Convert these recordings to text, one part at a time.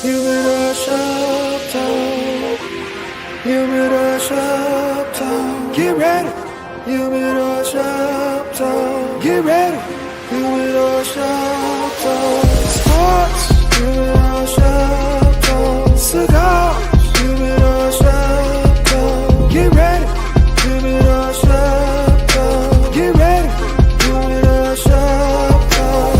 Humidor shop talk. Humidor shop talk. Get ready. Humidor shop talk. Get ready. Humidor shop talk. Sports. Humidor shop talk. Cigars. Humidor shop talk. Get ready. Humidor shop talk. Get ready. Humidor shop talk.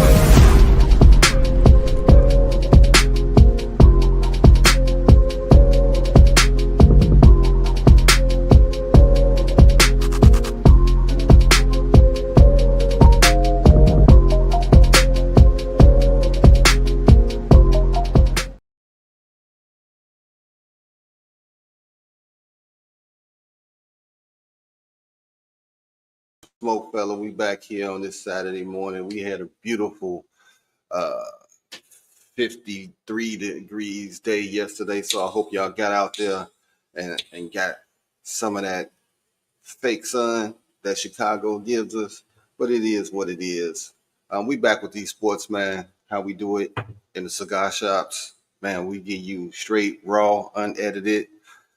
SmokeFella, we back here on this Saturday morning. We had a beautiful 53 degrees day yesterday, so I hope y'all got out there and got some of that fake sun that Chicago gives us, but it is what it is. We back with these sports, man. How we do it in the cigar shops, man. We give you straight, raw, unedited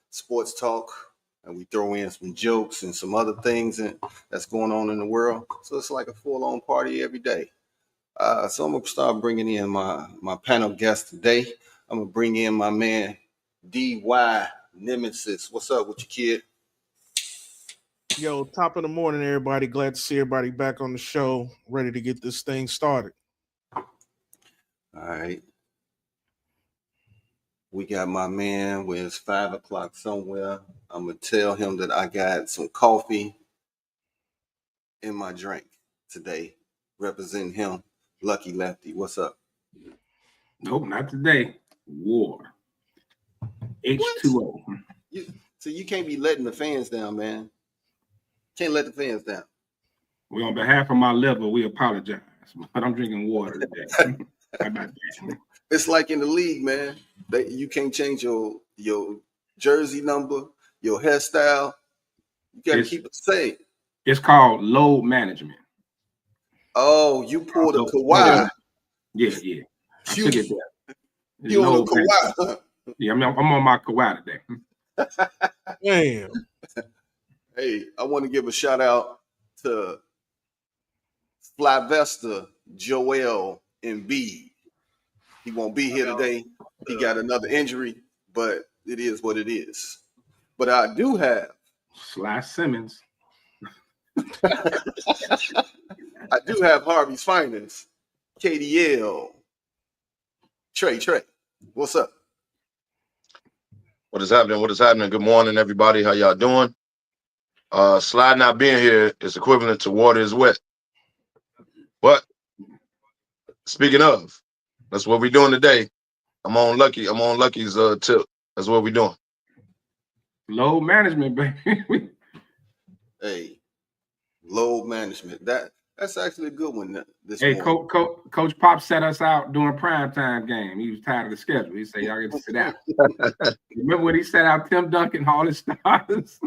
sports talk, and we throw in some jokes and some other things that's going on in the world. So it's like a full-on party every day. So I'm gonna start bringing in my panel guest today. I'm gonna bring in my man DY Nemesis. What's up with you, kid? Yo, top of the morning, everybody. Glad to see everybody back on the show, ready to get this thing started. All right. We got my man when it's 5 o'clock somewhere. I'm gonna tell him that I got some coffee in my drink today, representing him. Lucky Lefty, what's up? Nope, not today. War. H2O. So you can't be letting the fans down, man. Can't let the fans down. Well, on behalf of my liver, we apologize. But I'm drinking water today. How about that? It's like in the league, man. You can't change your jersey number, your hairstyle. You gotta keep it the same. It's called load management. Oh, you pulled a Kawhi. Yeah. I took it there. You on a Kawhi, huh? Yeah, I'm on my Kawhi today. Damn. Hey, I want to give a shout out to Flyvester Joel Embiid. He won't be here today. He got another injury, but it is what it is. But I do have Sly Simmons. I do have Harvey's finest, KDL. Trey, what's up? What is happening? What is happening? Good morning, everybody. How y'all doing? Sly not being here is equivalent to water is wet. But speaking of, that's what we're doing today. I'm on Lucky's tip. That's what we're doing. Load management, baby. Hey, load management. That's actually a good one. Hey, Coach Pop set us out during primetime game. He was tired of the schedule. He said, y'all get to sit out. Remember when he set out Tim Duncan, all his stars?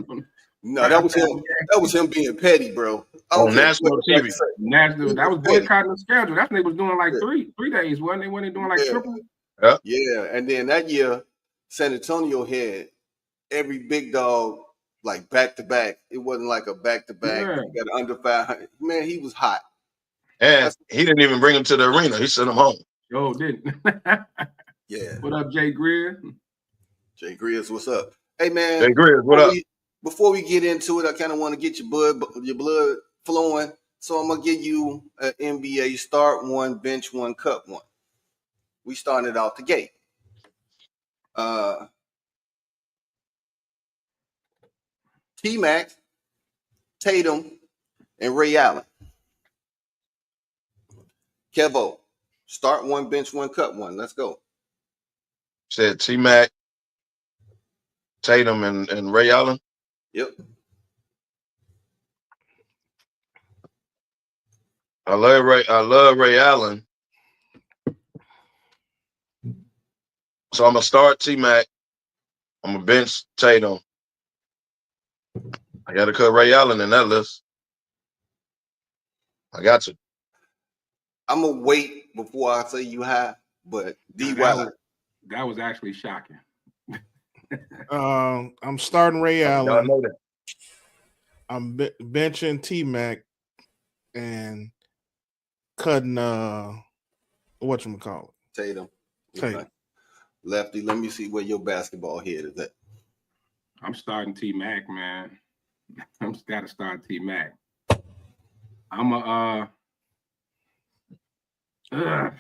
No, that was him. That was him being petty, bro. On national TV. That was boycotting the schedule. That's when they was doing like three days, wasn't they? When they doing like triple? Yeah, and then that year, San Antonio had every big dog like back to back. It wasn't like a back to back. He got under 500. Man, he was hot. And he didn't even bring him to the arena. He sent him home. Oh, didn't. Yeah. What up, Jay Greer? Jay Greers, what's up? Hey, man. Jay Greers, what up? Before we get into it, I kind of want to get your blood flowing. So I'm gonna give you an NBA start one, bench one, cut one. We started out the gate. T-Mac, Tatum, and Ray Allen. Kevo, start one, bench one, cut one. Let's go. Said T-Mac, Tatum, and Ray Allen. Yep. I love Ray Allen. So I'm gonna start T-Mac. I'm gonna bench Tatum. I gotta cut Ray Allen in that list. I got to. I'm gonna wait before I say you high, but DY, That was actually shocking. I'm starting Ray Y'all Allen. know that. I'm benching T-Mac and cutting whatchamacallit. Tatum. Tatum. Okay. Lefty, let me see where your basketball head is at. I'm starting T-Mac, man. I'm got to start T-Mac. I'm a I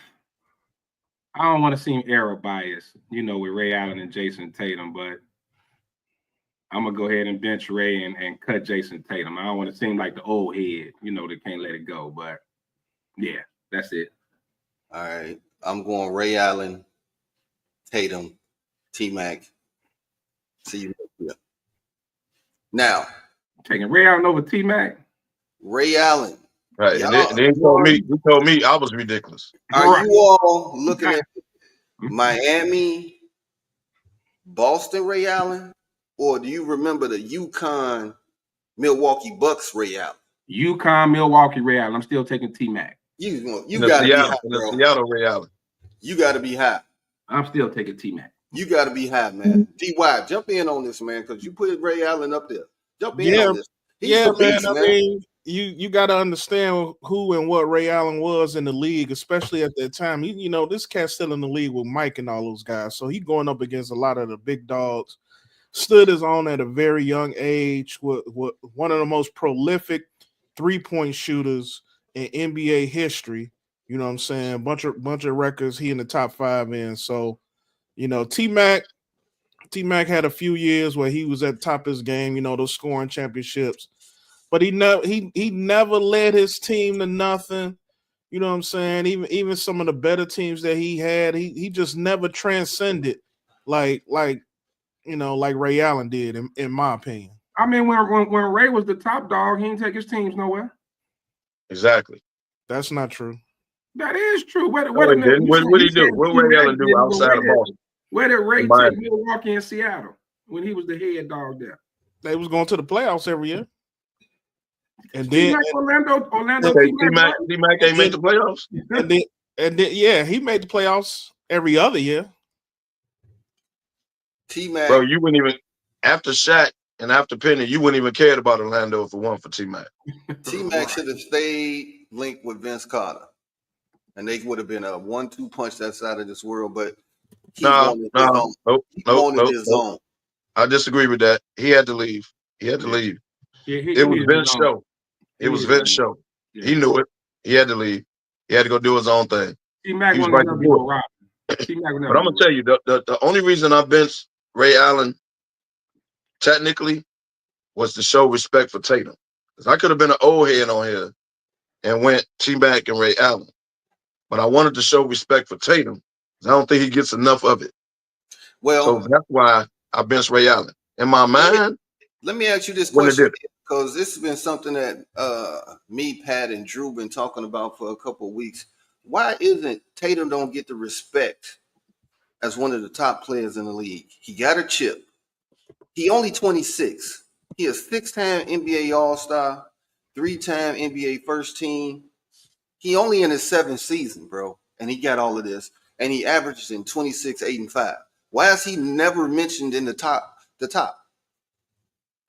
don't want to seem era biased, you know, with Ray Allen and Jason Tatum, but I'm gonna go ahead and bench Ray and cut Jason Tatum. I don't want to seem like the old head, you know, that can't let it go. But yeah, that's it. All right. I'm going Ray Allen, Tatum, T-Mac. See you next year. Now, Taking Ray Allen over T-Mac. Ray Allen. Right. And then he told me I was ridiculous. Are you all looking at Miami, Boston Ray Allen, or do you remember the UConn, Milwaukee Bucks Ray Allen? UConn, Milwaukee Ray Allen. I'm still taking T-Mac. You got to be high, bro. Seattle Ray Allen. You got to be high. I'm still taking T-Mac. You got to be high, man. DY, jump in on this, man, because you put Ray Allen up there. Jump in on this. He's the beast, man. I mean, you got to understand who and what Ray Allen was in the league, especially at that time. You know, this cat's still in the league with Mike and all those guys, so he going up against a lot of the big dogs. Stood his own at a very young age. With one of the most prolific three-point shooters in NBA history. You know what I'm saying? Bunch of records. He in the top 5 in. So, you know, T-Mac had a few years where he was at the top of his game. You know, those scoring championships. But he never led his team to nothing. You know what I'm saying? Even some of the better teams that he had, he just never transcended like Ray Allen did, in my opinion. I mean, when Ray was the top dog, he didn't take his teams nowhere. Exactly. That's not true. That is true. What did he do? What did Ray Allen do outside of Boston? Where did Ray take Milwaukee and Seattle when he was the head dog there? They was going to the playoffs every year. And then Orlando T-Mac ain't made the playoffs. and then yeah, he made the playoffs every other year. T-Mac, bro, you wouldn't even after Shaq and after Penny, you wouldn't even cared about Orlando if it weren't for T-Mac. T-Mac should have stayed linked with Vince Carter, and they would have been a 1-2 punch that's out of this world. But he wanted his own. I disagree with that. He had to leave. Yeah, it was Vince's show. It was Vince's show. Yeah. He knew it. He had to leave. He had to go do his own thing. T-Mac was right to Rob. But I'm gonna tell you, the only reason I benched Ray Allen technically was to show respect for Tatum. Because I could have been an old head on here and went T-Mac and Ray Allen. But I wanted to show respect for Tatum because I don't think he gets enough of it. Well, so that's why I benched Ray Allen. In my mind, let me ask you this question, because this has been something that me, Pat, and Drew been talking about for a couple of weeks. Why isn't Tatum don't get the respect as one of the top players in the league? He got a chip. He only 26. He a 6-time NBA All-Star, 3-time NBA First Team. He only in his 7th season, bro, and he got all of this. And he averages in 26, 8, and 5. Why is he never mentioned in the top?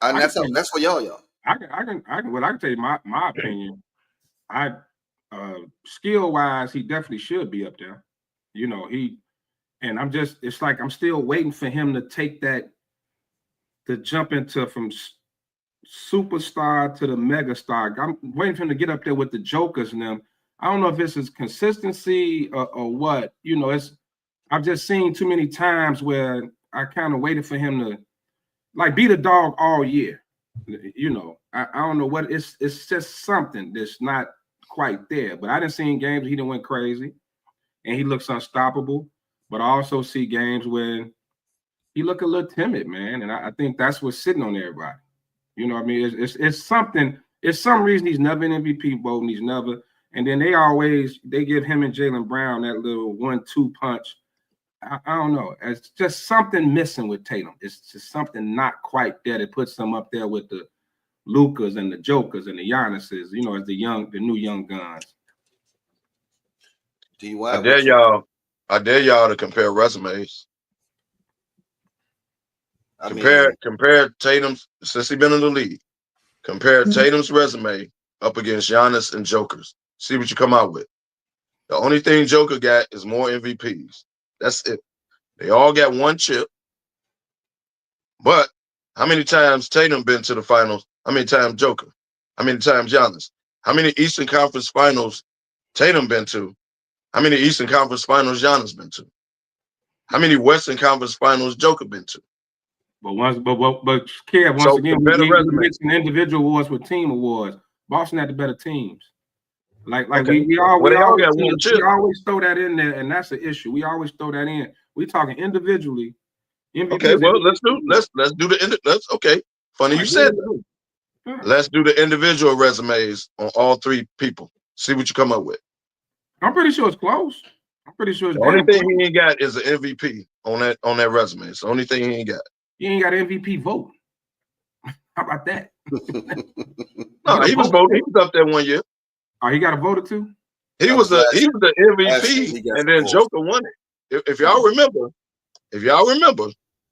And that's for y'all. I can tell you my opinion. Skill wise, he definitely should be up there. You know, it's like I'm still waiting for him to take that, to jump into from superstar to the megastar. I'm waiting for him to get up there with the Jokers and them. I don't know if it's his consistency or what. You know, I've just seen too many times where I kind of waited for him to like be the dog all year. You know, I don't know what it's just something that's not quite there. But I didn't see in games he didn't went crazy and he looks unstoppable. But I also see games when he look a little timid, man. And I think that's what's sitting on everybody. You know what I mean? It's something, it's some reason he's never in MVP vote and he's never. And then they give him and Jaylen Brown that little 1-2 punch. I don't know. It's just something missing with Tatum. It's just something not quite there that puts him up there with the Lukas and the Jokers and the Giannis's, you know, as the new young guns. I dare y'all I dare y'all to compare resumes. Compare Tatum's, since he's been in the league. Compare Tatum's resume up against Giannis and Joker's. See what you come out with. The only thing Joker got is more MVPs. That's it. They all got one chip. But how many times Tatum been to the finals? How many times Joker? How many times Giannis? How many Eastern Conference Finals Tatum been to? How many Eastern Conference Finals Giannis been to? How many Western Conference Finals Joker been to? But Kev, once again, we mixing individual awards with team awards. Boston had the better teams. Like okay. we always throw that in there, and that's the issue. We always throw that in. We talking individually. MVP okay, well, let's do the okay. Funny you said that. Yeah. Let's do the individual resumes on all three people. See what you come up with. I'm pretty sure it's close. I'm pretty sure it's the only thing he ain't got is an MVP on that resume. It's the only thing he ain't got. He ain't got an MVP vote. How about that? No, he was voting. He was up there one year. Oh, he got a vote or two? He was the MVP, and then Joker won it. If y'all remember,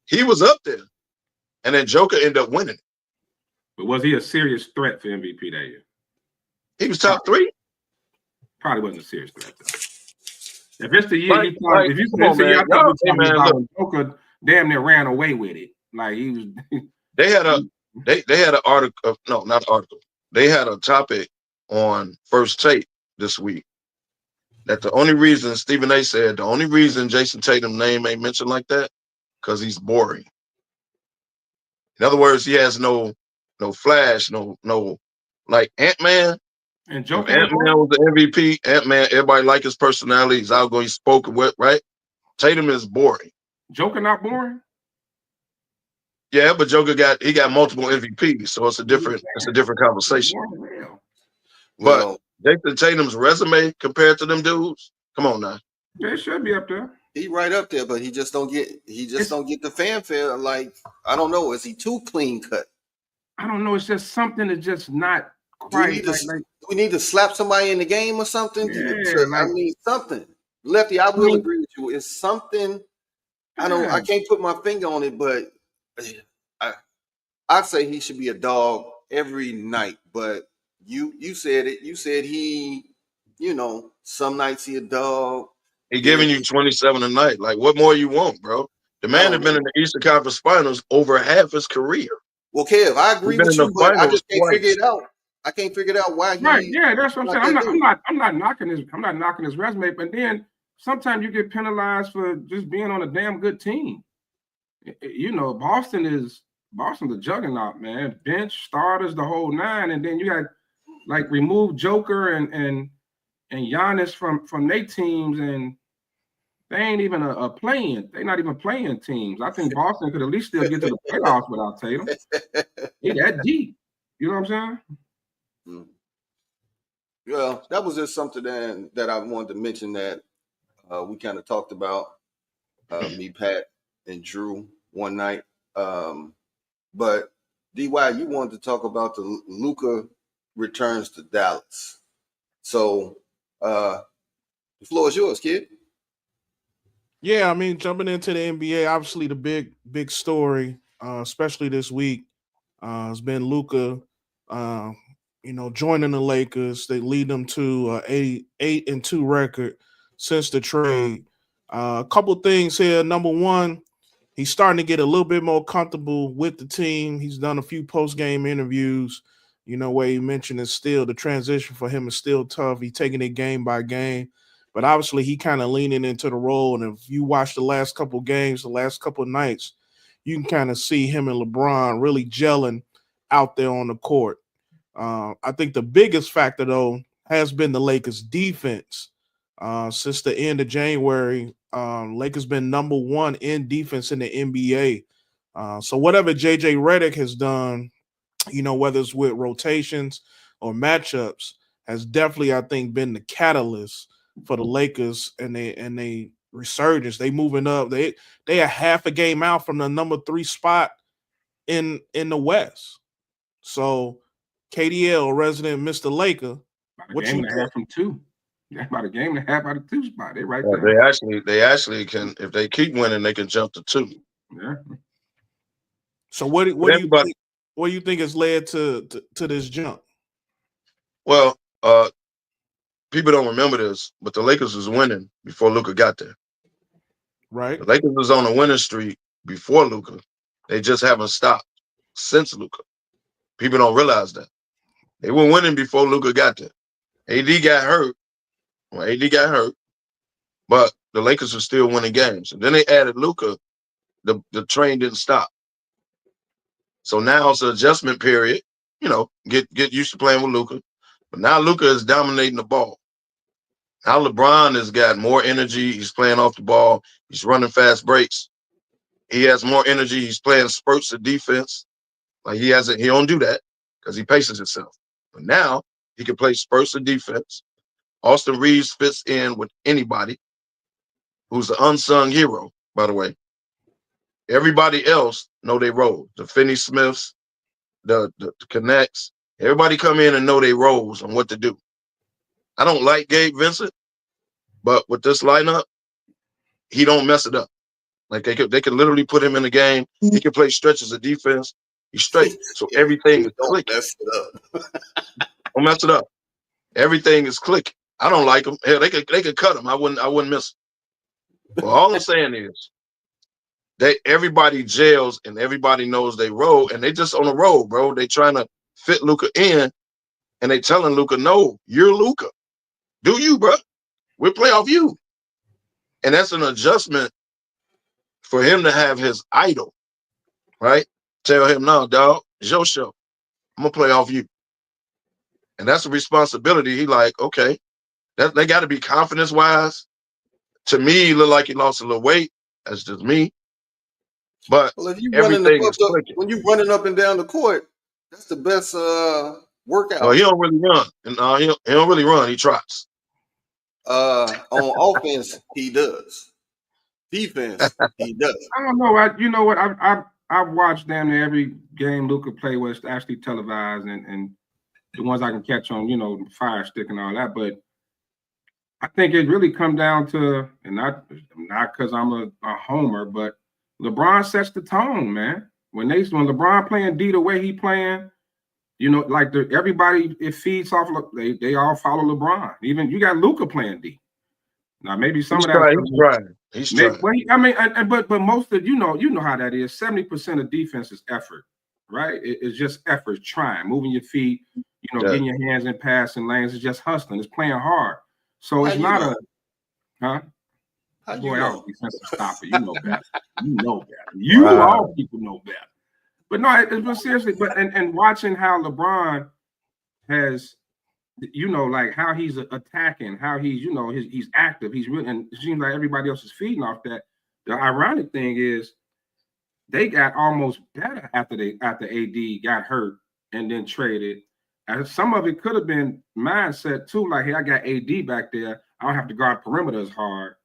he was up there, and then Joker ended up winning it. But was he a serious threat for MVP that year? He was top 3. Probably wasn't a serious threat though. If it's the year if you say Joker damn near ran away with it. Like he was they had an article, no, not an article. They had a topic on First Take this week that the only reason Stephen A said the only reason Jason Tatum's name ain't mentioned like that because he's boring. In other words, he has no flash, no like Ant-Man. And Joker Ant-Man was the MVP. Ant-Man, everybody like his personality. He's outgoing, spoken with, right? Tatum is boring. Joker not boring? Yeah, but Joker got multiple MVPs, so it's a different conversation. But Jason Tatum's resume compared to them dudes, come on now. Yeah, it should be up there. He right up there, but he just don't get the fanfare. Like, I don't know, is he too clean cut? I don't know. It's just something that's just not quite. Do we need to slap somebody in the game or something? Yeah, I mean something. Lefty, I will agree with you. It's something. I can't put my finger on it, but I'd say he should be a dog every night. But you said it. You said he, some nights he a dog. He giving you 27 a night. Like, what more you want, bro? The man has been in the Eastern Conference Finals over half his career. Well, Kev, I agree with you, but I just can't figure it out. I can't figure it out why he. Right, yeah, that's what I'm saying. I'm not knocking his resume, but then sometimes you get penalized for just being on a damn good team. Boston's a juggernaut, man. Bench, starters, the whole nine, and then you got like remove Joker and Giannis from their teams, and they ain't even a playing. They're not even playing teams. I think Boston could at least still get to the playoffs without Tatum. They that deep. You know what I'm saying? Well, that was just something that I wanted to mention that we kind of talked about, me, Pat, and Drew one night. But DY, you wanted to talk about the Luka returns to Dallas. So the floor is yours, kid. Yeah, I mean, jumping into the NBA, obviously the big story, especially this week, has been Luka, joining the Lakers. They lead them to 8-2 record since the trade. A couple things here. Number one, he's starting to get a little bit more comfortable with the team. He's done a few post-game interviews, where he mentioned the transition for him is still tough. He's taking it game by game. But obviously, he kind of leaning into the role. And if you watch the last couple games, the last couple of nights, you can kind of see him and LeBron really gelling out there on the court. I think the biggest factor, though, has been the Lakers' defense. Since the end of January, Lakers been number one in defense in the NBA. So whatever J.J. Redick has done, whether it's with rotations or matchups, has definitely, I think, been the catalyst for the Lakers and they resurgence. They moving up. They are half a game out from the number 3 spot in the West. So KDL, resident Mr. Laker, what you got from 2? about a game and a half out of 2 spot. They right Yeah, there. they actually can, if they keep winning, they can jump to 2. Yeah. So what do you think has led to this jump? Well, people don't remember this, but the Lakers was winning before Luka got there. Right. The Lakers was on a winning streak before Luka. They just haven't stopped since Luka. People don't realize that. They were winning before Luka got there. AD got hurt. Well, AD got hurt, but the Lakers were still winning games. And then they added Luka. The train didn't stop. So now it's an adjustment period. You know, get used to playing with Luka. But now Luka is dominating the ball. Now LeBron has got more energy. He's playing off the ball. He's running fast breaks. He has more energy. He's playing spurts of defense. Like he don't do that because he paces himself. But now he can play spurts of defense. Austin Reeves fits in with anybody, who's the unsung hero, by the way. Everybody else know their role. The Finney Smiths, the Connects, everybody come in and know their roles and what to do. I don't like Gabe Vincent, but with this lineup, he don't mess it up. Like they could literally put him in the game. He can play stretches of defense. He's straight. So everything is clicking. Mess it up. Don't mess it up. Everything is clicking. I don't like him. Hell, they could cut him. I wouldn't miss him. But all I'm saying is everybody gels and everybody knows they roll, and they just on a roll, bro. They trying to fit Luka in, and they telling Luka, no, you're Luka. Do you, bro? We'll play off you. And that's an adjustment for him to have his idol, right? Tell him, no, dog, it's your show. I'm gonna play off you. And that's a responsibility. He like, okay, they got to be confidence-wise. To me, he look like he lost a little weight. That's just me. But if you everything is clicking. when you running up and down the court, that's the best workout. No, he don't really run. And he don't really run. He trots. On offense, he does. Defense, he does. I don't know. You know what? I've watched damn near every game Luka play where it's actually televised, and the ones I can catch on, you know, Fire Stick and all that. But I think it really come down to, and not because I'm a homer, but LeBron sets the tone, man. When LeBron playing D the way he playing, you know, like everybody, it feeds off. They all follow LeBron. Even you got Luka playing D. Now maybe some of that. He's trying. Well, I mean, but most of you know how that is. 70% of defense is effort, right? It's just effort, trying, moving your feet, you know, getting your hands in passing lanes. It's just hustling. It's playing hard. So it's not Boy, I was defensive stopper. You know better. You know better. All people know better. But no, but seriously, and watching how LeBron has, you know, like how he's attacking, how he's, you know, he's active, he's really, and it seems like everybody else is feeding off that. The ironic thing is they got almost better after AD got hurt and then traded. And some of it could have been mindset too, like, hey, I got AD back there. I don't have to guard perimeter as hard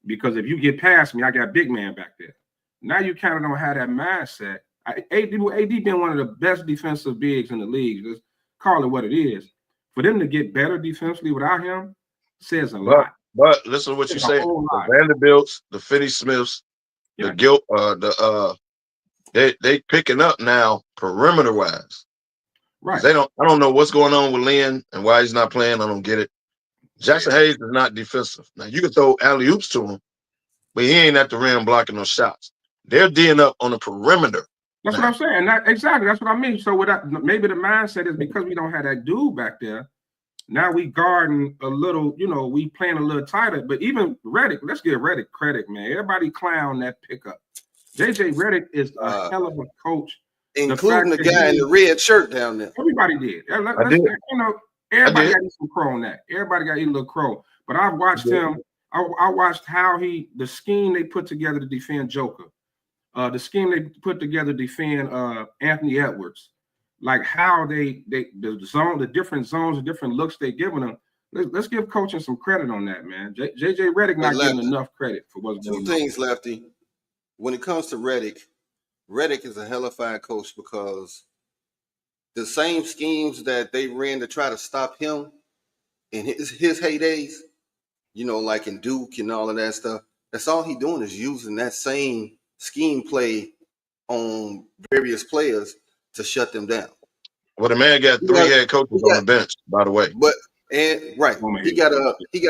because if you get past me, I got big man back there. Now you kind of don't have that mindset. AD been one of the best defensive bigs in the league. Just call it what it is. For them to get better defensively without him says a lot. But listen to what you say. The Vanderbilts, the Finney Smiths, the Guilt, they picking up now perimeter wise. Right. I don't know what's going on with Lynn and why he's not playing. I don't get it. Jackson Hayes is not defensive. Now you can throw alley-oops to him, but he ain't at the rim blocking those shots. They're D'ing up on the perimeter. That's what I'm saying. Exactly. That's what I mean. So maybe the mindset is because we don't have that dude back there. Now we guarding a little, you know, we playing a little tighter. But even Redick, let's give Redick credit, man. Everybody clown that pickup. JJ Redick is a hell of a coach. Including the guy in the red shirt down there. Everybody did. You know, everybody got to eat some crow on that. Everybody got to eat a little crow. But I've watched him. I watched how the scheme they put together to defend Joker. The scheme they put together to defend Anthony Edwards, like how the different zones, the different looks they giving them. Let's give coaching some credit on that, man. JJ Redick not getting enough credit for what's going on. Two things, Lefty. When it comes to Redick is a hellified coach because the same schemes that they ran to try to stop him, in his heydays, you know, like in Duke and all of that stuff, that's all he doing is using that same scheme play on various players to shut them down. Well, the man got He 3 got, head coaches he on the got, bench, by the way. but and right, Oh, man. he got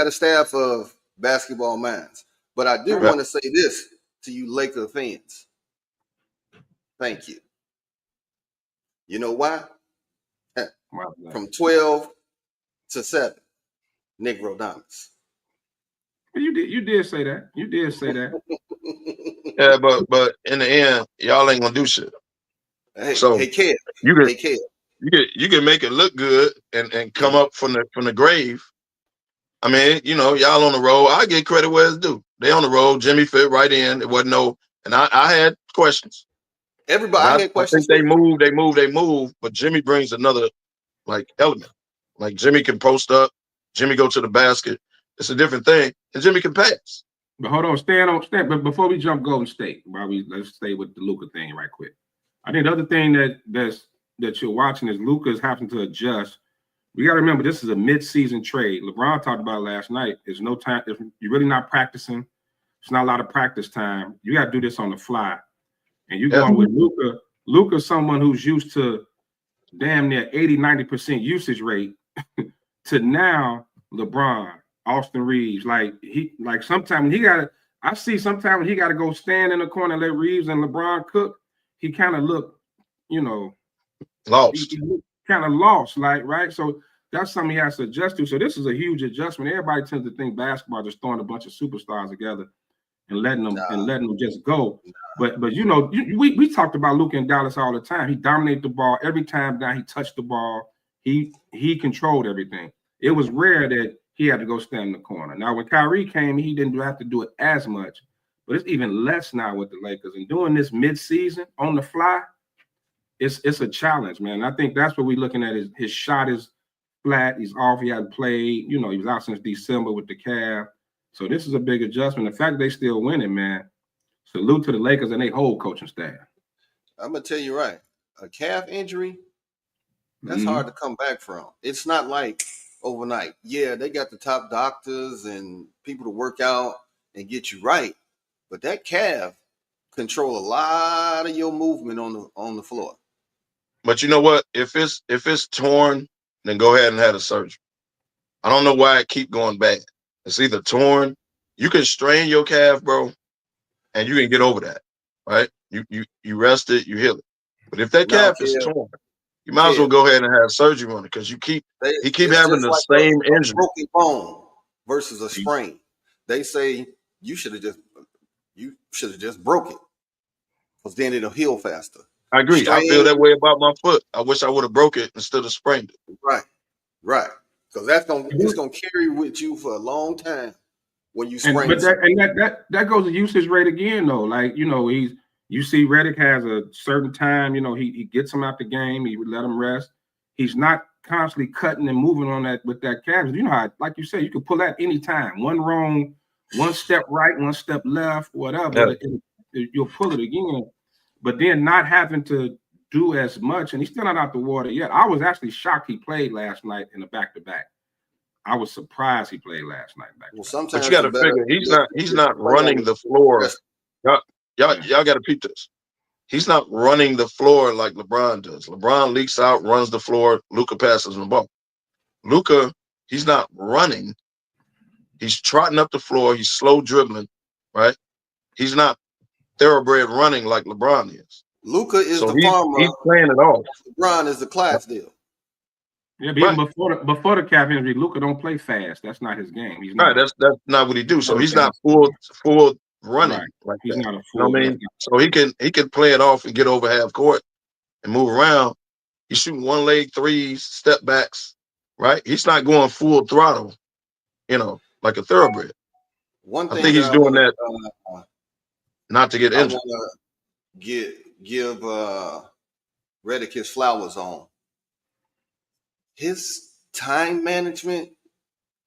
a staff of basketball minds. But I do Right. want to say this to you Laker fans. Thank you. You know why? Wow. From 12 to 7, Negro Dominance. You did say that. You did say that. Yeah, but in the end, y'all ain't gonna do shit. Hey, So hey, Kev. you can Hey, Kev. you can make it look good and come up from the grave. I mean, you know, y'all on the road. I get credit where it's due. They on the road. Jimmy fit right in. It wasn't no, and I had questions. Everybody, And I had I questions think they too. move. But Jimmy brings another like element. Like Jimmy can post up. Jimmy go to the basket. It's a different thing, and Jimmy can pass. But hold on, stand. But before we jump Golden State, let's stay with the Luka thing right quick. I think the other thing that you're watching is Luka's having to adjust. We got to remember this is a mid-season trade. LeBron talked about it last night. There's no time. If you're really not practicing, there's not a lot of practice time. You got to do this on the fly. And you're going with Luka. Luka's someone who's used to damn near 80-90% usage rate to now LeBron, Austin Reeves. Like sometimes when he got to, I see sometimes when he got to go stand in the corner and let Reeves and LeBron cook, he kind of look, you know, Lost. he kind of lost, like, right? So that's something he has to adjust to. So this is a huge adjustment. Everybody tends to think basketball just throwing a bunch of superstars together and letting them just go. But you know, we talked about Luka in Dallas all the time. He dominated the ball every time down. He touched the ball. He controlled everything. It was rare that he had to go stand in the corner. Now, when Kyrie came, he didn't have to do it as much, but it's even less now with the Lakers. And doing this mid-season on the fly, it's a challenge, man. I think that's what we're looking at. His shot is flat. He's off. He hadn't played. You know, he was out since December with the calf. So this is a big adjustment. The fact they still winning, man. Salute to the Lakers and their whole coaching staff. I'm gonna tell you right. A calf injury, that's hard to come back from. It's not like overnight. Yeah, they got the top doctors and people to work out and get you right, but that calf control a lot of your movement on the floor. But you know what? If it's torn, then go ahead and have a surgery. I don't know why it keep going bad. It's either torn. You can strain your calf, bro, and you can get over that, right? You rest it, you heal it. But if that calf is torn, you might as well go ahead and have surgery on it because he keep having the same injury. A broken bone versus a sprain. They say you should have just broke it because then it'll heal faster. I agree. I feel that way about my foot. I wish I would have broke it instead of sprained it. Right. Because it's gonna carry with you for a long time when you sprain. But that goes to usage rate again, though. Like, you know, you see Redick has a certain time, you know, he gets him out the game, he would let him rest. He's not constantly cutting and moving on that with that calf. You know how, like you said, you can pull that anytime. One wrong, one step right, one step left, whatever. Yeah. You'll pull it again. But then not having to do as much, and he's still not out the water yet. I was actually shocked he played last night in a back-to-back. I was surprised he played last night. Well, sometimes but you got to figure he's not running the floor. Y'all got to peep this. He's not running the floor like LeBron does. LeBron leaks out, runs the floor. Luka passes the ball. Luka, he's not running. He's trotting up the floor. He's slow dribbling, right? He's not thoroughbred running like LeBron is. Luka is the farmer. He's playing it off. LeBron is the Clydesdale. Yeah, but even before the calf injury, Luka don't play fast. That's not his game. He's not. Right, that's not what he do. So he's not full running. Right. Like he's that. not a You full. know what I mean? So he can play it off and get over half court and move around. He's shooting one leg threes, step backs. Right? He's not going full throttle. You know, like a thoroughbred. One thing I think he's doing that not to get injured. I want to give Redick his flowers on his time management.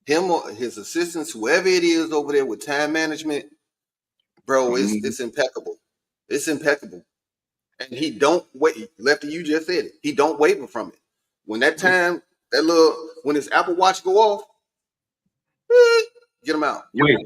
Him or his assistants, whoever it is over there with time management, bro, it's impeccable. It's impeccable. And he don't wait. Lefty, you just said it. He don't waver from it. When that time, when his Apple Watch go off, Get him out. Wait,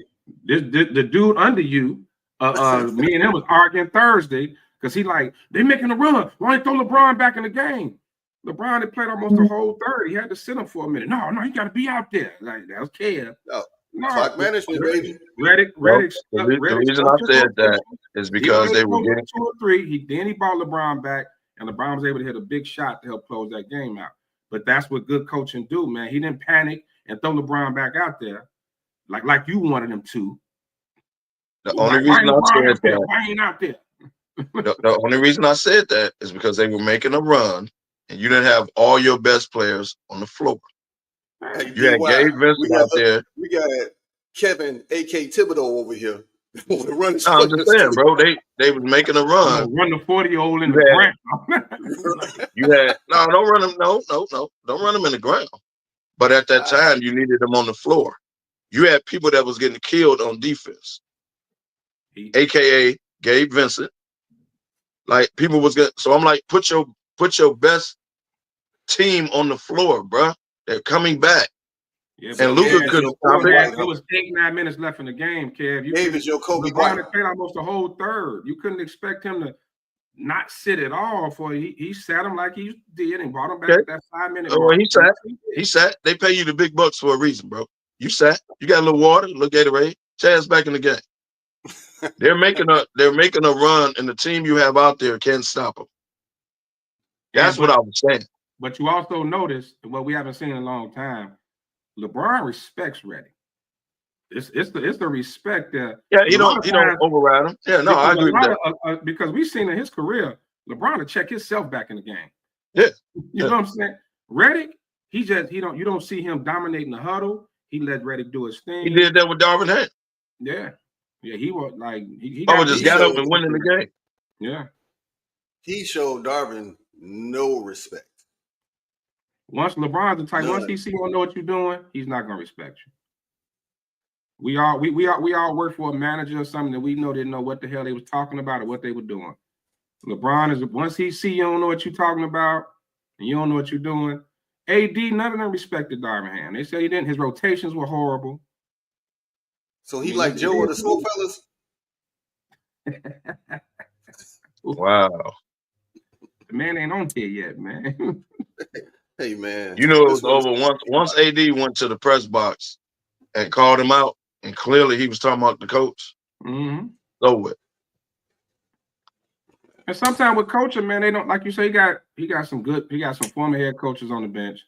the dude under you, me and him was arguing Thursday because he like, they making a run. Why don't you throw LeBron back in the game? LeBron had played almost the whole third. He had to sit him for a minute. No, he got to be out there. Like, that was Kev. No, clock management, baby. Reddick. The reason I said that is because they were getting 2 or 3. He brought LeBron back, and LeBron was able to hit a big shot to help close that game out. But that's what good coaching do, man. He didn't panic and throw LeBron back out there like you wanted him to. The only reason I said that. Why ain't out there? The only reason I said that is because they were making a run, and you didn't have all your best players on the floor. Hey, You had Gabe Vincent out there. We got Kevin, A.K. Thibodeau over here. I'm just saying, bro. They was making a run. Run the 40-year-old in the ground. You had don't run him. No, don't run him in the ground. But at that time, you needed them on the floor. You had people that was getting killed on defense, aka Gabe Vincent. Like people was getting. So I'm like, put your best team on the floor, bro. They're coming back. Yeah, and Luka couldn't stop it. It was 8-9 minutes left in the game, Kev. David's your Kobe LeBron Bryant. had played almost the whole third. You couldn't expect him to not sit at all. For he sat him like he did and brought him back at that 5-minute mark. Well, he sat. They pay you the big bucks for a reason, bro. You sat. You got a little water, a little Gatorade. Chad's back in the game. They're making a run, and the team you have out there can't stop them. That's what I was saying. But you also notice what we haven't seen in a long time. LeBron respects Reddick. It's the respect that he don't override him. Yeah, no, I agree with that. Because we've seen in his career, LeBron to check himself back in the game. Yeah, you know what I'm saying. Reddick, you don't see him dominating the huddle. He let Reddick do his thing. He did that with Darvin Ham. Yeah, he was like he just got up and went in the game. Yeah, he showed Darvin no respect. Once LeBron's the type, once he see you don't know what you're doing, he's not gonna respect you. We all work for a manager or something that we know didn't know what the hell they was talking about or what they were doing. LeBron is once he see you don't know what you're talking about and you don't know what you're doing. AD, none of them respected Darvin Ham. They said he didn't. His rotations were horrible. So he like Joe or the SmokeFellas? Wow. The man ain't on here yet, man. Hey, man. You know it was over once AD went to the press box and called him out, and clearly he was talking about the coach. Mm-hmm. Over it. And sometimes with coaching, man, they don't, like you say, he got some former head coaches on the bench.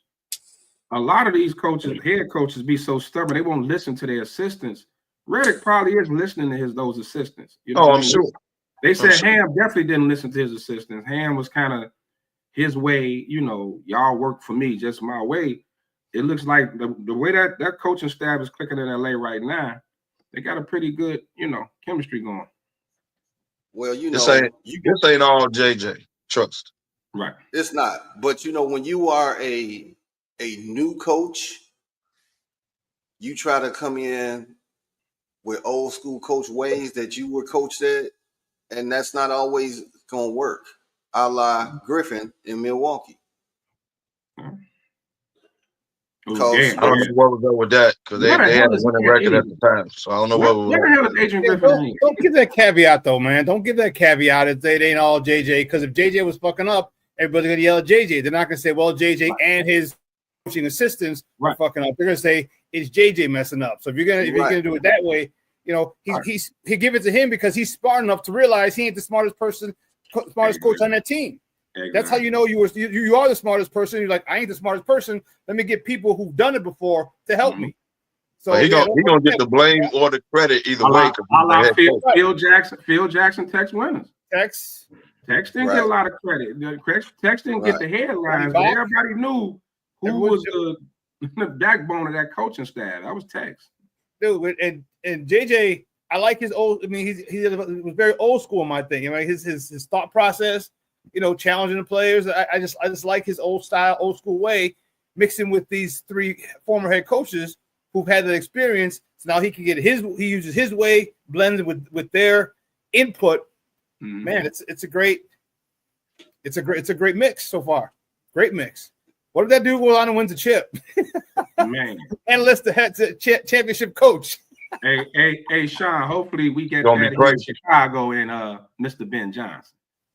A lot of these head coaches be so stubborn, they won't listen to their assistants. Reddick probably is listening to those assistants. You know I'm sure. They said Ham definitely didn't listen to his assistants. Ham was kind of his way, y'all work for me, just my way. It looks like the way that coaching staff is clicking in LA right now, they got a pretty good, chemistry going. Well, this ain't all JJ. Trust. Right. It's not. But when you are a new coach, you try to come in with old school coach ways that you were coached at, and that's not always gonna work. A la Griffin in Milwaukee. I don't know what was up with that because they had a winning record at the time. So I don't know what was the hell is Adrian Griffin? Don't give that caveat though, man. Don't give that caveat if they ain't all JJ. Because if JJ was fucking up, everybody's gonna yell at JJ. They're not gonna say, well, JJ and his coaching assistants are fucking up. They're gonna say it's JJ messing up. So if you're gonna do it that way, he give it to him because he's smart enough to realize he ain't the smartest coach on that team. Exactly. That's how you know you are the smartest person. You're like, I ain't the smartest person. Let me get people who've done it before to help me. So he gonna get the blame or the credit either way. Phil Jackson text winners. Tex didn't get a lot of credit. Tex didn't get the headlines, but everybody knew who was the backbone of that coaching staff. That was Tex. Dude, and JJ, I like his old. I mean, he was very old school in my thing. His thought process. Challenging the players. I just like his old style, old school way, mixing with these 3 former head coaches who've had that experience. So now he can he uses his way, blended with their input. Mm-hmm. Man, it's a great mix so far. Great mix. What if that dude goes on and wins a chip? Man. And list the head championship coach. Hey, Sean. Hopefully we get Gonna that be here in crazy. Chicago and Mr. Ben Johnson.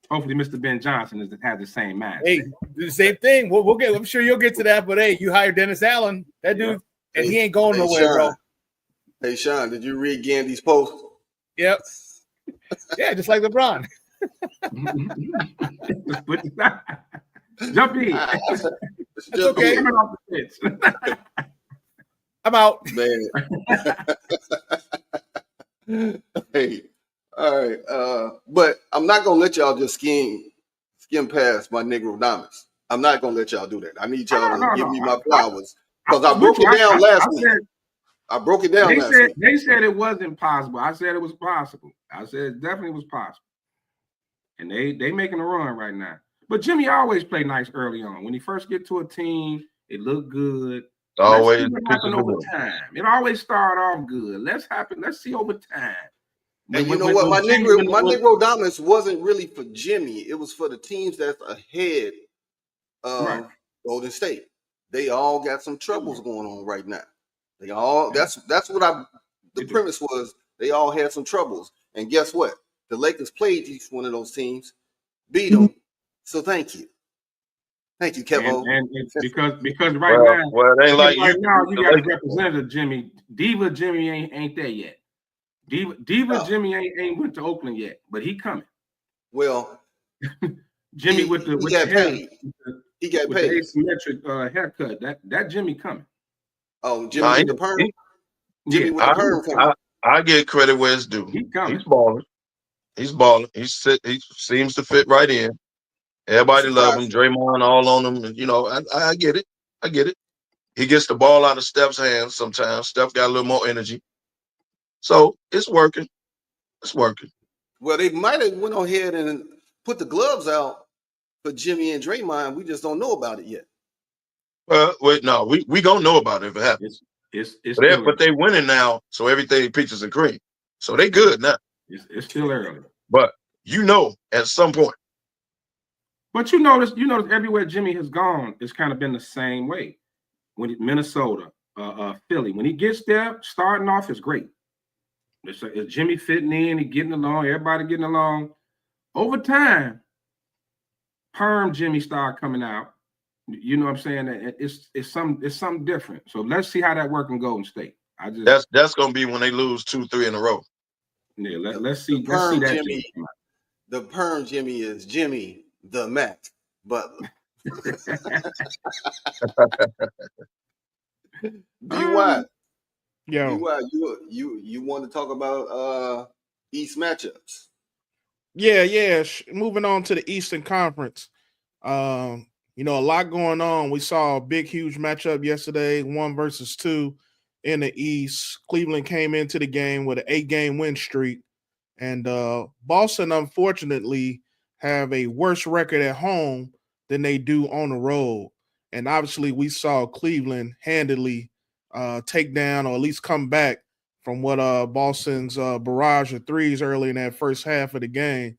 Hopefully Mr. Ben Johnson has the same mindset. Hey, do the same thing. We'll get. I'm sure you'll get to that. But hey, you hired Dennis Allen, that dude, and he ain't going nowhere, bro. Hey, Sean, did you read Gandy's post? Yep. Yeah, just like LeBron. Jump in. It's okay. I'm out. Man. Hey, all right. But I'm not gonna let y'all just skim past my Negro Diamonds. I'm not gonna let y'all do that. I need y'all to give me my flowers because I broke it down last week. I broke it down last week. They said it wasn't possible. I said it was possible. I said it definitely was possible. And they making a run right now. But Jimmy always played nice early on. When he first get to a team, it looked good. Always happen over time. It always start off good. Let's see over time. And you know what? My Negro Dominance wasn't really for Jimmy. It was for the teams that's ahead of Golden State. They all got some troubles going on right now. They all that's what the premise was. They all had some troubles. And guess what? The Lakers played each one of those teams, beat them. So thank you. Thank you, Kevo. And it's because right now, it ain't like right now you got a representative Jimmy. Diva Jimmy ain't there yet. Diva Jimmy ain't went to Oakland yet, but he coming. Well, Jimmy he got paid. He got with paid. The asymmetric haircut. That Jimmy coming. Oh, Jimmy with the perm. Jimmy with the perm coming. I get credit where it's due. He's balling. He's balling. He seems to fit right in. Everybody love him. Draymond all on him. You know, I get it. I get it. He gets the ball out of Steph's hands sometimes. Steph got a little more energy. So it's working. It's working. Well, they might have went on ahead and put the gloves out for Jimmy and Draymond. We just don't know about it yet. Well, wait, no, we gonna know about it if it happens. But they winning now, so everything peaches and cream. So they good now. It's still early. But at some point. But you notice everywhere Jimmy has gone, it's kind of been the same way. When Minnesota, Philly, when he gets there, starting off is great. It's Jimmy fitting in, he getting along, everybody getting along. Over time, perm Jimmy started coming out. You know what I'm saying? It's something different. So let's see how that works in Golden State. That's gonna be when they lose 2-3 in a row. Yeah, let's see that Jimmy. The perm Jimmy is Jimmy the Mac Butler. DY. Yo. You want to talk about East matchups? Yeah. Moving on to the Eastern Conference. A lot going on. We saw a big, huge matchup yesterday, 1 versus 2 in the East. Cleveland came into the game with an 8-game win streak. And Boston, unfortunately, have a worse record at home than they do on the road. And obviously, we saw Cleveland handily take down or at least come back from what Boston's barrage of threes early in that first half of the game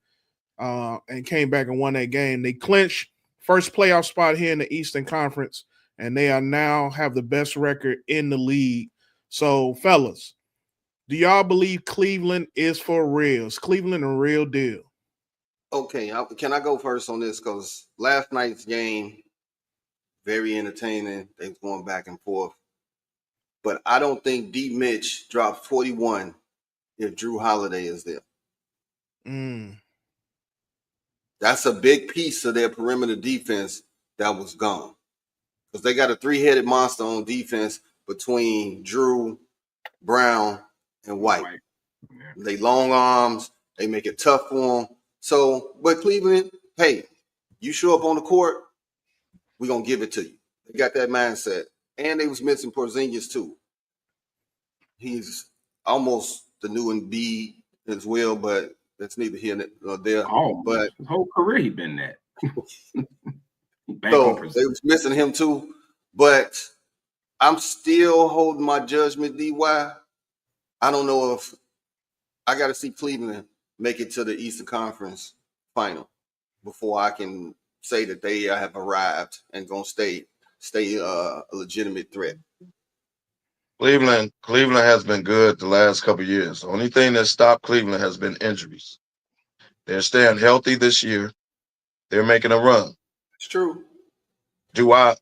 and came back and won that game. They clinched first playoff spot here in the Eastern Conference, and they are now have the best record in the league. So, fellas, do y'all believe Cleveland is for real? Is Cleveland a real deal? Okay, can I go first on this? Because last night's game, very entertaining. They was going back and forth. But I don't think D. Mitch dropped 41 if Drew Holiday is there. That's a big piece of their perimeter defense that was gone. Because they got a 3-headed monster on defense between Drew, Brown, and White. Yeah. They long arms. They make it tough for them. So, but Cleveland, hey, you show up on the court, we're going to give it to you. They got that mindset. And they was missing Porzingis too. He's almost the new Embiid as well, but that's neither here nor there. Oh, but his whole career he been that. So they was missing him too. But I'm still holding my judgment, DY. I don't know if I got to see Cleveland make it to the Eastern Conference final before I can say that they have arrived and gonna stay a legitimate threat. Cleveland has been good the last couple of years. The only thing that stopped Cleveland has been injuries. They're staying healthy this year. They're making a run. It's true. Do I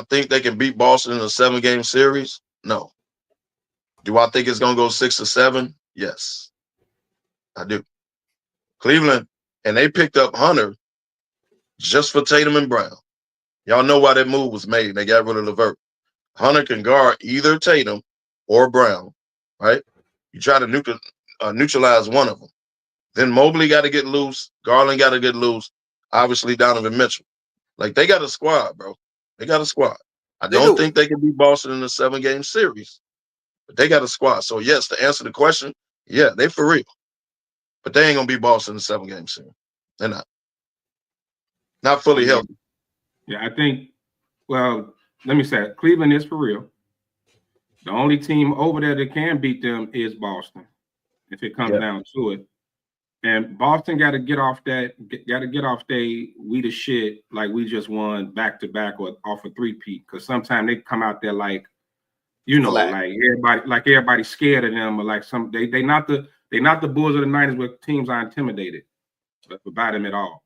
think they can beat Boston in a 7-game series? No. Do I think it's gonna go 6 or 7? Yes, I do. Cleveland, and they picked up Hunter just for Tatum and Brown. Y'all know why that move was made. They got rid of LeVert. Hunter can guard either Tatum or Brown, right? You try to neutralize one of them. Then Mobley got to get loose. Garland got to get loose. Obviously, Donovan Mitchell. Like, they got a squad, bro. They got a squad. I don't think they can beat Boston in a 7-game series, but they got a squad. So, yes, to answer the question, yeah, they for real. But they ain't going to beat Boston in a 7-game series. They're not. Not fully healthy. Yeah, I think, well, let me say it. Cleveland is for real. The only team over there that can beat them is Boston, if it comes down to it. And Boston got to get off they we the shit like we just won back-to-back or off a three-peat. Because sometimes they come out there like, you know, like everybody's scared of them, or like they not the Bulls of the 90s where teams are intimidated by them at all.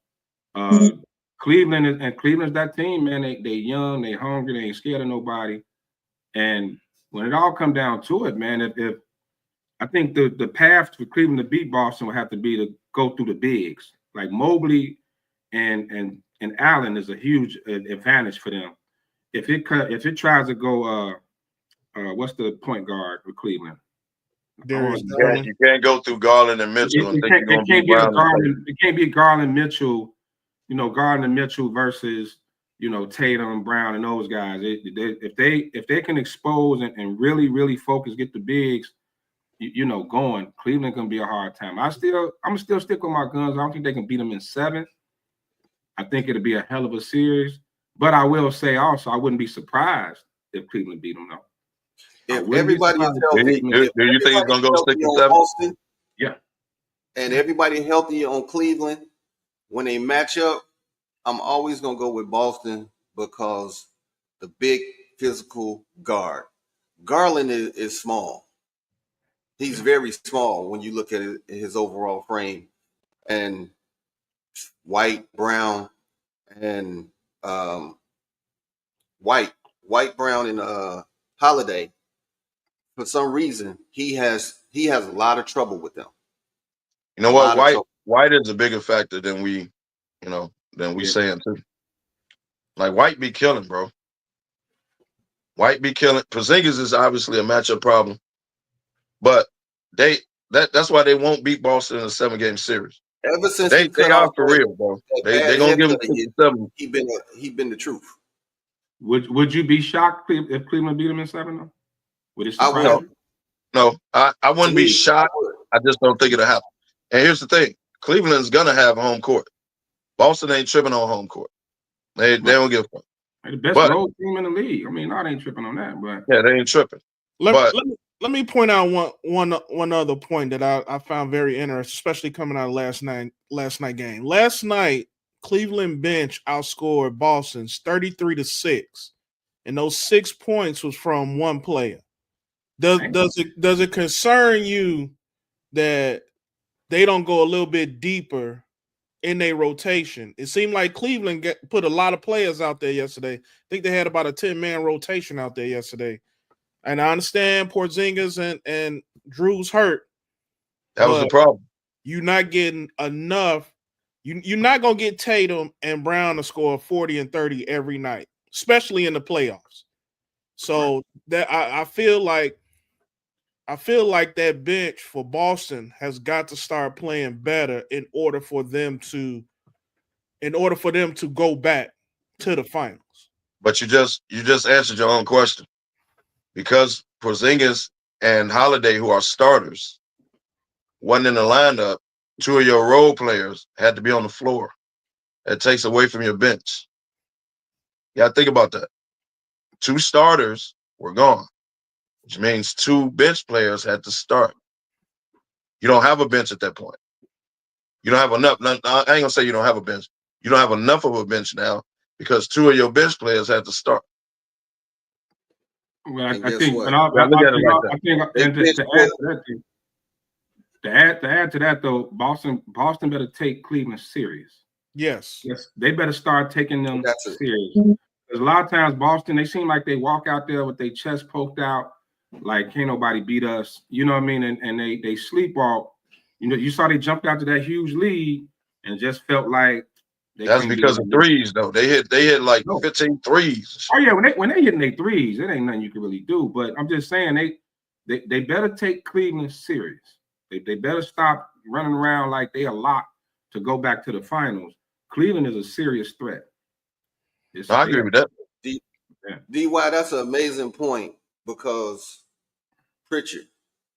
Cleveland's that team, man. They young, they hungry, they ain't scared of nobody. And when it all come down to it, man, if I think the path for Cleveland to beat Boston would have to be to go through the bigs. Like Mobley and Allen is a huge advantage for them. If it tries to go, what's the point guard for Cleveland? You can't go through Garland and Mitchell. It can't be Garland Mitchell. You know, Garland and Mitchell versus, you know, Tatum and Brown and those guys. If they can expose and really focus, get the bigs, you know, going, Cleveland gonna be a hard time. I'm still stick with my guns. I don't think they can beat them in 7. I think it'll be a hell of a series. But I will say also, I wouldn't be surprised if Cleveland beat them though. If everybody is healthy, do you think it's gonna go 6 or 7? Boston, yeah, and everybody healthy on Cleveland, when they match up, I'm always gonna go with Boston because the big physical guard. Garland is small. He's very small when you look at his overall frame. And White, Brown, and White, Brown, and Holiday. For some reason, he has a lot of trouble with them. You know what? White is a bigger factor than we saying too. Like White be killing, bro. White be killing. Porzingis is obviously a matchup problem, but that's why they won't beat Boston in a 7-game series. Ever since they are for real, bro. They gonna give him 7. He been the truth. Would you be shocked if Cleveland beat him in 7 though? Would it surprise you? No, I wouldn't be shocked. I just don't think it'll happen. And here's the thing: Cleveland's gonna have home court. Boston ain't tripping on home court. They don't give a fuck. The best road team in the league. I mean, I ain't tripping on that, but yeah, they ain't tripping. Let me point out one other point that I found very interesting, especially coming out of last night game. Last night, Cleveland bench outscored Boston's 33-6, and those 6 points was from one player. Does it concern you that they don't go a little bit deeper in their rotation? It seemed like Cleveland put a lot of players out there yesterday. I think they had about a 10-man rotation out there yesterday. And I understand Porzingis and Drew's hurt. That was the problem. You're not getting enough. You're not going to get Tatum and Brown to score 40 and 30 every night, especially in the playoffs. So that I feel like that bench for Boston has got to start playing better in order for them to go back to the finals. But you just answered your own question. Because Porzingis and Holiday, who are starters, wasn't in the lineup, 2 of your role players had to be on the floor. That takes away from your bench. You got to think about that. 2 starters were gone, which means 2 bench players had to start. You don't have a bench at that point. You don't have enough. I ain't going to say you don't have a bench. You don't have enough of a bench now because 2 of your bench players had to start. Well, And I guess think, what? and I Look at it like I that. think, They and bench to add Will. to that, to add to that though, Boston better take Cleveland serious. Yes. Yes, they better start taking them That's it. serious. Because a lot of times Boston, they seem like they walk out there with their chest poked out, like can't nobody beat us. You know what I mean? And they sleepwalk. You know, you saw they jumped out to that huge lead and just felt like That's because of threes, though. They hit like 15 threes. Oh yeah, when they hitting their threes, it ain't nothing you can really do. But I'm just saying they better take Cleveland serious. They better stop running around like they a lot to go back to the finals. Cleveland is a serious threat. I agree with that. DY, that's an amazing point because Pritchard,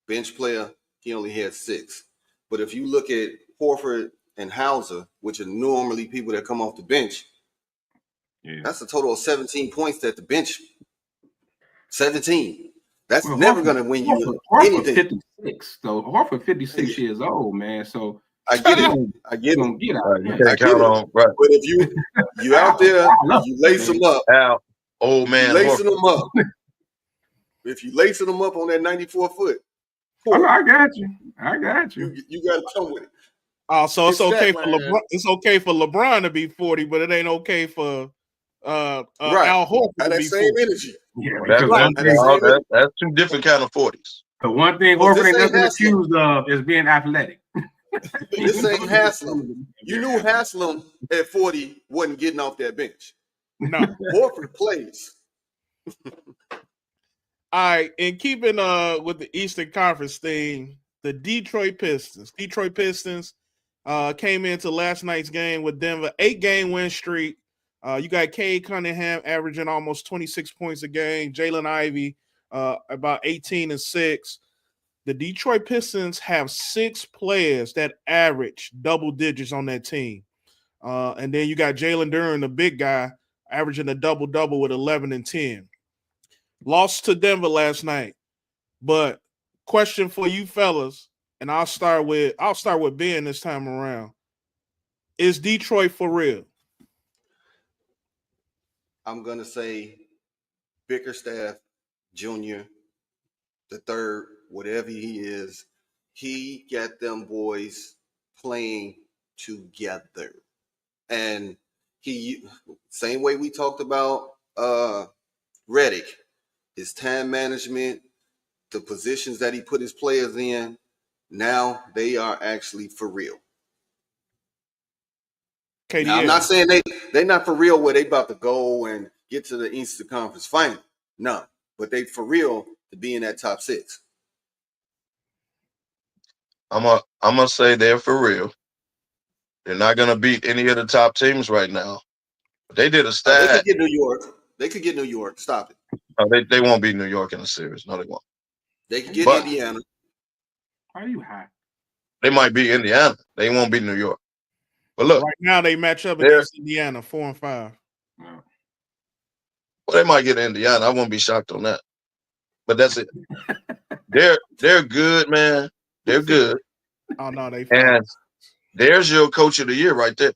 bench player, he only had 6. But if you look at Horford and Hauser, which are normally people that come off the bench, that's a total of 17 points at the bench. 17. That's never going to win you anything. 56, though. Horford 56 years old, man. So I get it. I get it. Get out. Right, you can't count on right. But if you out there, and you lace them up, old man, lacing them up. If you lacing them up on that 94-foot, I got you. I got you. You got to come with it. Oh, so it's okay for LeBron. It's okay for LeBron to be 40, but it ain't okay for Al Horford to be 40. Energy. Yeah, that's 2 different kind of 40s. The one thing Horford ain't nothing accused of is being athletic. This ain't Haslam. You knew Haslam at 40 wasn't getting off that bench. No, Horford plays. All right, and keeping with the Eastern Conference theme, the Detroit Pistons came into last night's game with Denver, 8-game win streak. You got Cade Cunningham averaging almost 26 points a game. Jalen Ivey about 18 and 6. The Detroit Pistons have 6 players that average double digits on that team. And then you got Jalen Duren, the big guy, averaging a double-double with 11 and 10. Lost to Denver last night. But question for you fellas, and I'll start with Ben this time around. Is Detroit for real? I'm gonna say Bickerstaff Jr., the third, whatever he is, he got them boys playing together. And he, same way we talked about Redick, his time management, the positions that he put his players in, now they are actually for real. Now, I'm not saying they're not for real where they about to go and get to the Eastern Conference final. No, but they for real to be in that top 6. I'm gonna say they're for real. They're not gonna beat any of the top teams right now. They did a stat. They could get New York. They could get New York. Stop it. No, they won't beat New York in the series. No, they won't. They could get Indiana. Are you high? They might beat Indiana. They won't beat New York. But look, right now they match up against Indiana 4-5. No. Well, they might get Indiana. I won't be shocked on that. But that's it. They're good, man. They're good. Oh no, they and there's your coach of the year right there.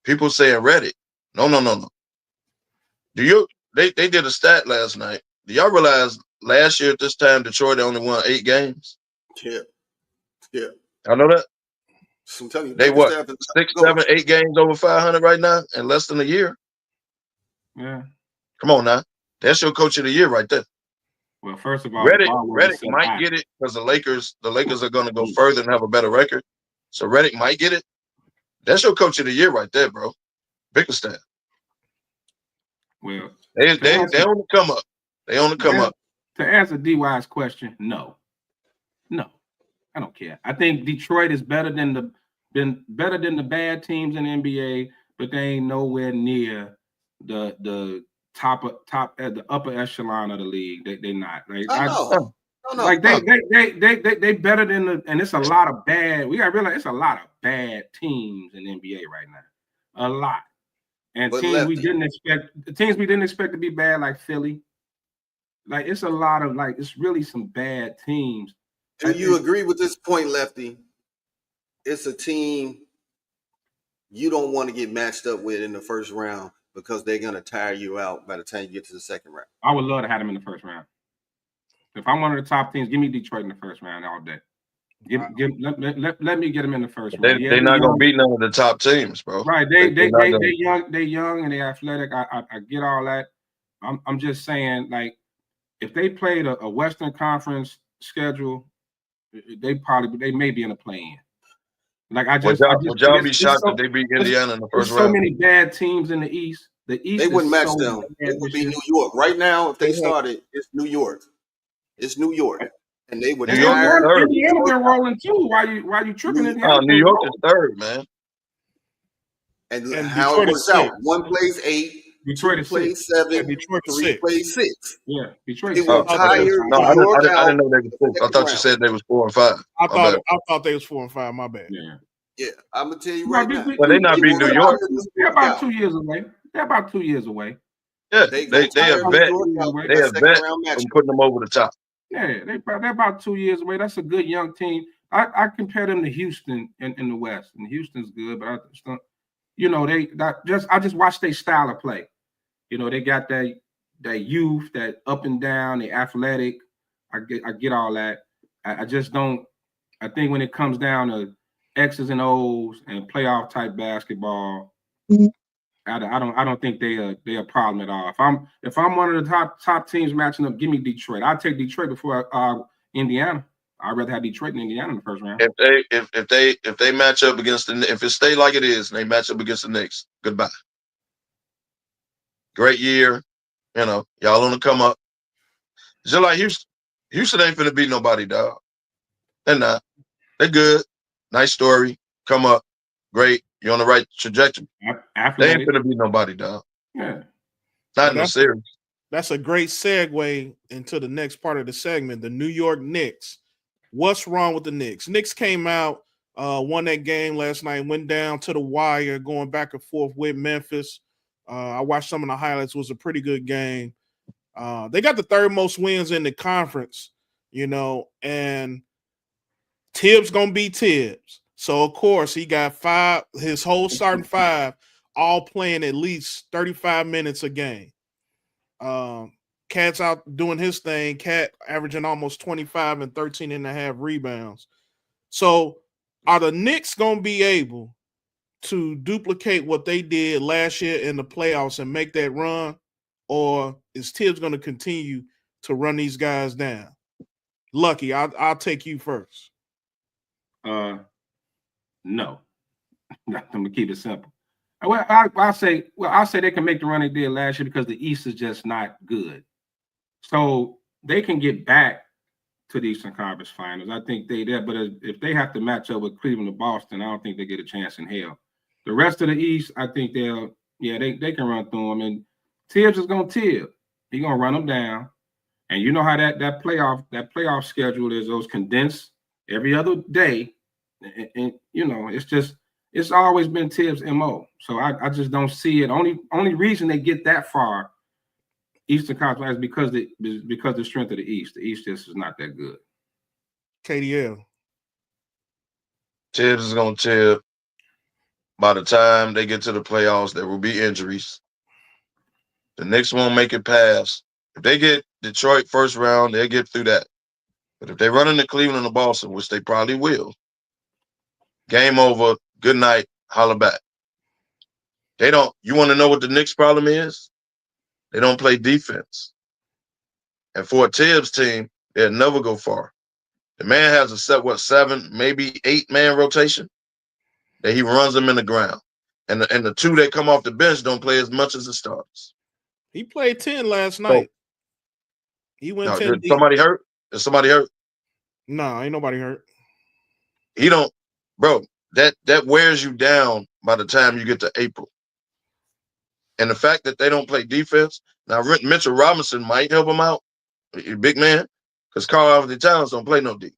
People saying Redick. No. They did a stat last night. Do y'all realize last year at this time Detroit only won 8 games? Yeah. I know that. So I'm telling you, they what 6, 7, 8 games over 500 right now in less than a year. Yeah. Come on now. That's your coach of the year right there. Well, first of all, Redick might get it because the Lakers are going to go further and have a better record. So Redick might get it. That's your coach of the year right there, bro. Bickerstaff. Well, they on the come up. They on the come up. To answer DY's question, no, I don't care. I think Detroit is better than the bad teams in the NBA, but they ain't nowhere near the top at the upper echelon of the league. They not. Right? No. Like they better than and it's a lot of bad. We gotta realize it's a lot of bad teams in the NBA right now. A lot. And teams we didn't expect to be bad, like Philly. Like it's a lot of it's really some bad teams. Do you agree with this point, Lefty? It's a team you don't want to get matched up with in the first round because they're going to tire you out by the time you get to the second round. I would love to have them in the first round. If I'm one of the top teams, give me Detroit in the first round all day. Let me get them in the first round. They're not going to beat none of the top teams, bro. Right. They young and they athletic. I get all that. I'm just saying, like, if they played a Western Conference schedule, they may be in a play-in. Like would y'all be shocked if they beat Indiana in the first round? So many bad teams in the East. The East, they wouldn't match them. It would be New York right now. If they started, it's New York. It's New York, and they would. Indiana been rolling too. Why you tripping? New York is third, man. And how it works out: one plays 8. Detroit plays 7. Detroit 3 plays 6. Yeah, Detroit. It will tire no, I didn't know they was 6. I thought you said they was 4 and 5. I thought they was 4 and 5. My bad. Yeah. I'm gonna tell you right now. But they not beating New York. They're about 2 years away. Yeah, they have bet from putting them over the top. Yeah, they're about 2 years away. That's a good young team. I compare them to Houston in the West, and Houston's good, but I just don't. I just watch their style of play. They got that youth, that up and down, they athletic. I get all that. I just don't. I think when it comes down to X's and O's and playoff type basketball, I don't think they're a problem at all. If I'm one of the top teams matching up, give me Detroit. I'd take Detroit before Indiana. I'd rather have Detroit than Indiana in the first round. If they match up against if it stay like it is and they match up against the Knicks, goodbye. Great year, y'all on the come up. Just like Houston. Houston ain't finna beat nobody, dog. They're not. They're good. Nice story. Come up. Great. You're on the right trajectory. They ain't finna beat nobody, dog. Yeah. Not in the series. That's a great segue into the next part of the segment, the New York Knicks. What's wrong with the Knicks? Knicks came out, won that game last night, went down to the wire, going back and forth with Memphis. I watched some of the highlights. It was a pretty good game. They got the third most wins in the conference, and Tibbs going to be Tibbs. So, of course, he got his whole starting 5 all playing at least 35 minutes a game. Cat's out doing his thing. Cat averaging almost 25 and 13 and a half rebounds. So are the Knicks going to be able to duplicate what they did last year in the playoffs and make that run? Or is Tibbs going to continue to run these guys down? Lucky, I'll take you first. No. I'm going to keep it simple. Well, I'll say they can make the run they did last year because the East is just not good. So they can get back to the Eastern Conference Finals. I think they there, but if they have to match up with Cleveland or Boston, I don't think they get a chance in hell. The rest of the East, I think they can run through them. And Tibbs is gonna Tibb. He's gonna run them down. And you know how that playoff schedule is, those condensed every other day. And it's always been Tibbs' MO. So I just don't see it. Only reason they get that far Eastern Conference is because the strength of the East. The East just is not that good. KDL. Tibbs is going to Tibb. By the time they get to the playoffs, there will be injuries. The Knicks won't make it past. If they get Detroit first round, they'll get through that. But if they run into Cleveland or Boston, which they probably will, game over, good night, holla back. You want to know what the Knicks' problem is? They don't play defense. And for a Tibbs team, they'll never go far. The man has a 7, maybe 8-man rotation that he runs them in the ground. And the 2 that come off the bench don't play as much as the starters. He played 10 last night. He went 10 deep. Somebody hurt? Is somebody hurt? No, ain't nobody hurt. He don't, bro, that wears you down by the time you get to April. And the fact that they don't play defense, now Mitchell Robinson might help him out, big man, because Karl Anthony Towns don't play no D.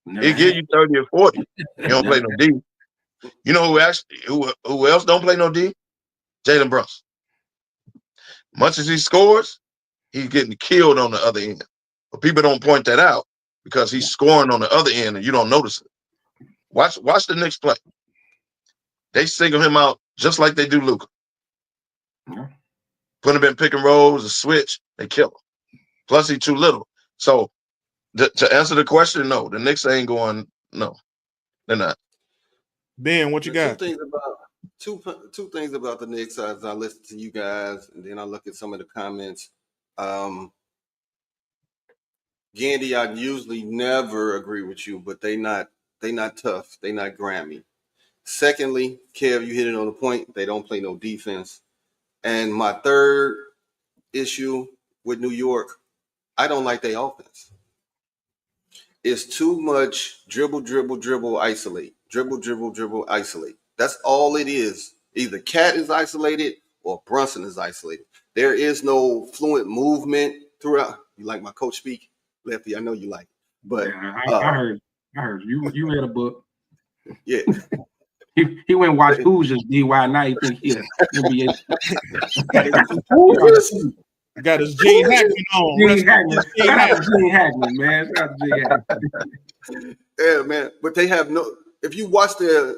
He'll give you 30 or 40. He don't play no D. You know who else don't play no D? Jalen Brunson. Much as he scores, he's getting killed on the other end. But people don't point that out because he's scoring on the other end and you don't notice it. Watch the Knicks play. They single him out just like they do Luka. Yeah. Put him in pick and rolls, a switch, they kill him. Plus, he's too little. So, to answer the question, no, the Knicks ain't going. No, they're not. Ben, what you got? Two things about the Knicks as I listen to you guys, and then I look at some of the comments. Gandy, I usually never agree with you, but they not tough. They not Grammy. Secondly, Kev, you hit it on the point. They don't play no defense. And my third issue with New York, I don't like their offense. It's too much dribble, dribble, dribble, isolate. Dribble, dribble, dribble, isolate. That's all it is. Either Cat is isolated or Brunson is isolated. There is no fluent movement throughout. You like my coach speak? Lefty, I know you like it. But yeah, I heard you read a book. Yeah. He went and watched Hoosiers DY. Now he think he NBA. Got his Gene Hackman on. Gene Hackman, man. Shout out to Gene Hackman. Yeah, man. But they have no. If you watch their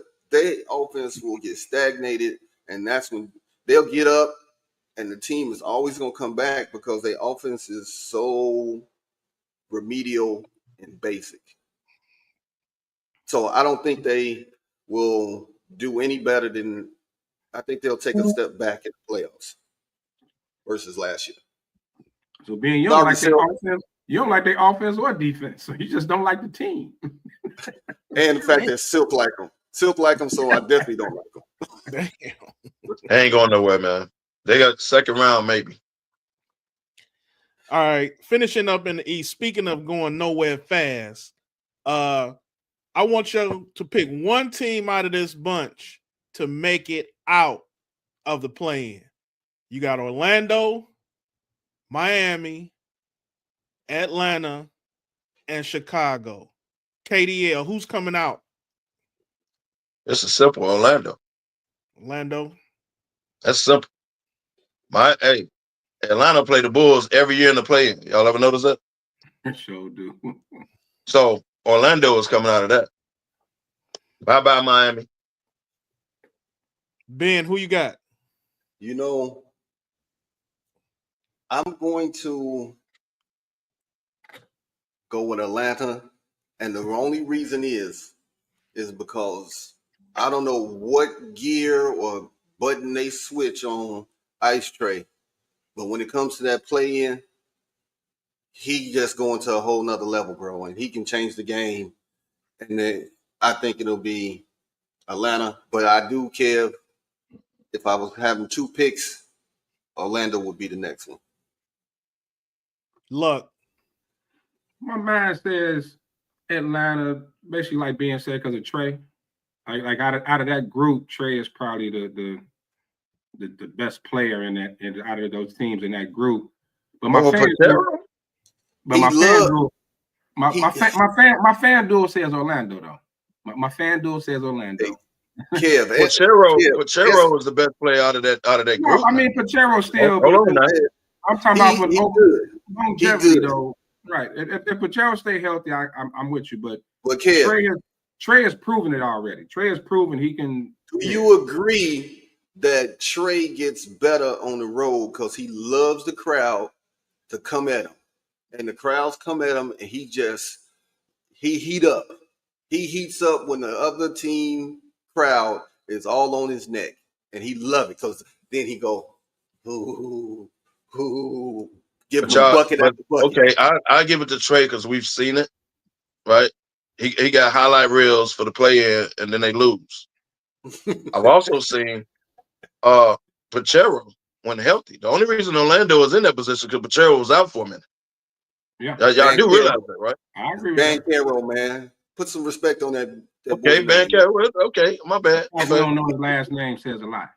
offense will get stagnated, and that's when they'll get up, and the team is always going to come back because their offense is so remedial and basic. So I don't think they will do any better than. I think they'll take a step back in the playoffs versus last year. So being you don't like their offense, you don't like their offense or defense, so you just don't like the team. And the fact that Silk like them, so I definitely don't like them. Damn. They ain't going nowhere, man. They got second round, maybe. All right, finishing up in the East. Speaking of going nowhere fast, I want you to pick one team out of this bunch to make it out of the play-in. You got Orlando, Miami, Atlanta, and Chicago. KDL, who's coming out? It's a simple Orlando. Orlando. That's simple. Atlanta play the Bulls every year in the play-in. Y'all ever notice that? I sure do. So Orlando is coming out of that. Bye-bye, Miami. Ben, who you got? You know, I'm going to go with Atlanta, and the only reason is because I don't know what gear or button they switch on Ice Tray, but when it comes to that play-in, he just going to a whole nother level, bro, and he can change the game. And then I think it'll be Atlanta, but I do care if I was having two picks, Orlando would be the next one. Luck. My mind says Atlanta, basically like being said because of Trey. Like out of that group, Trey is probably the best player in that, and out of those teams in that group. But my fan duel says Orlando though. My fan duel says Orlando. Kev, Pachero is the best player out of that group. No, I mean Pachero still. I'm talking about for longevity though. Right. If Pachero stay healthy, I'm with you. But Kev, Trey has proven it already. Trey has proven he can. Do you agree that Trey gets better on the road because he loves the crowd to come at him, and the crowds come at him, and he heat up. He heats up when the other team crowd is all on his neck, and he love it because then he go, ooh, give him a bucket after bucket. Okay, I give it to Trey because we've seen it, right? He got highlight reels for the play-in, and then they lose. I've also seen Pachero when healthy. The only reason Orlando is in that position because Pachero was out for a minute. Yeah, y'all do realize that, right? I agree with Banchero, man. Put some respect on that. Okay, Banchero. Okay, my bad. We don't know his last name says a lot.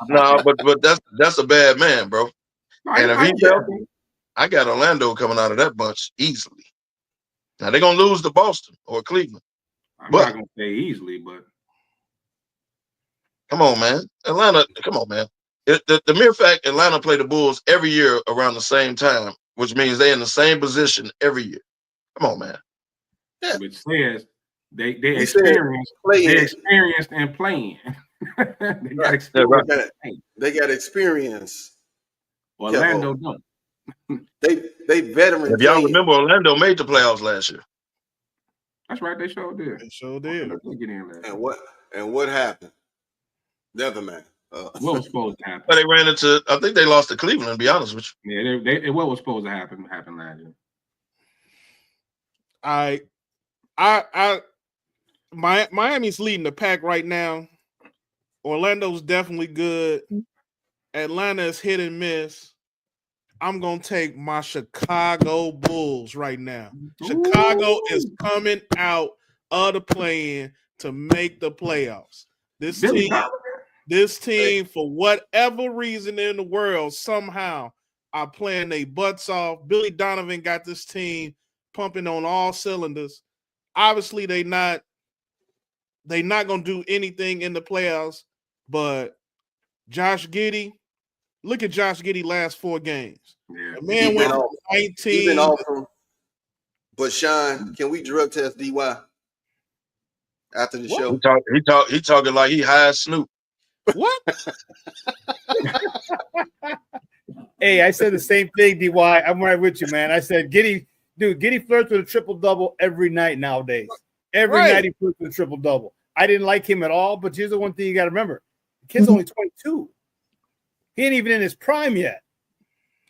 No, but that's a bad man, bro. And if he's healthy, I got Orlando coming out of that bunch easily. Now they're gonna lose to Boston or Cleveland. I'm not gonna say easily, but come on, man. Atlanta, come on, man. The mere fact Atlanta play the Bulls every year around the same time, which means they're in the same position every year. Come on, man. Yeah. Which says they experienced in playing. They got experience. They got experience. Orlando don't. They veteran. If y'all remember, Orlando made the playoffs last year. That's right. They sure did. They sure did. Get in there. And what happened? Never mind. What was supposed to happen? But they ran into. I think they lost to Cleveland. To be honest with you. Yeah, what was supposed to happen happened last year. Miami's leading the pack right now. Orlando's definitely good. Atlanta is hit and miss. I'm going to take my Chicago Bulls right now. Ooh. Chicago is coming out of the play-in to make the playoffs. This team, for whatever reason in the world, somehow are playing their butts off. Billy Donovan got this team pumping on all cylinders. Obviously, they not going to do anything in the playoffs, but Josh Giddey, look at Josh Giddey last 4 games. Yeah. The man went from 19. But Sean, can we drug test DY after the show? He talking like he high as Snoop. What? Hey, I said the same thing, DY. I'm right with you, man. I said Giddey flirts with a triple-double every night nowadays. Every night he flirts with a triple-double. I didn't like him at all, but here's the one thing you got to remember. The kid's only 22. He ain't even in his prime yet.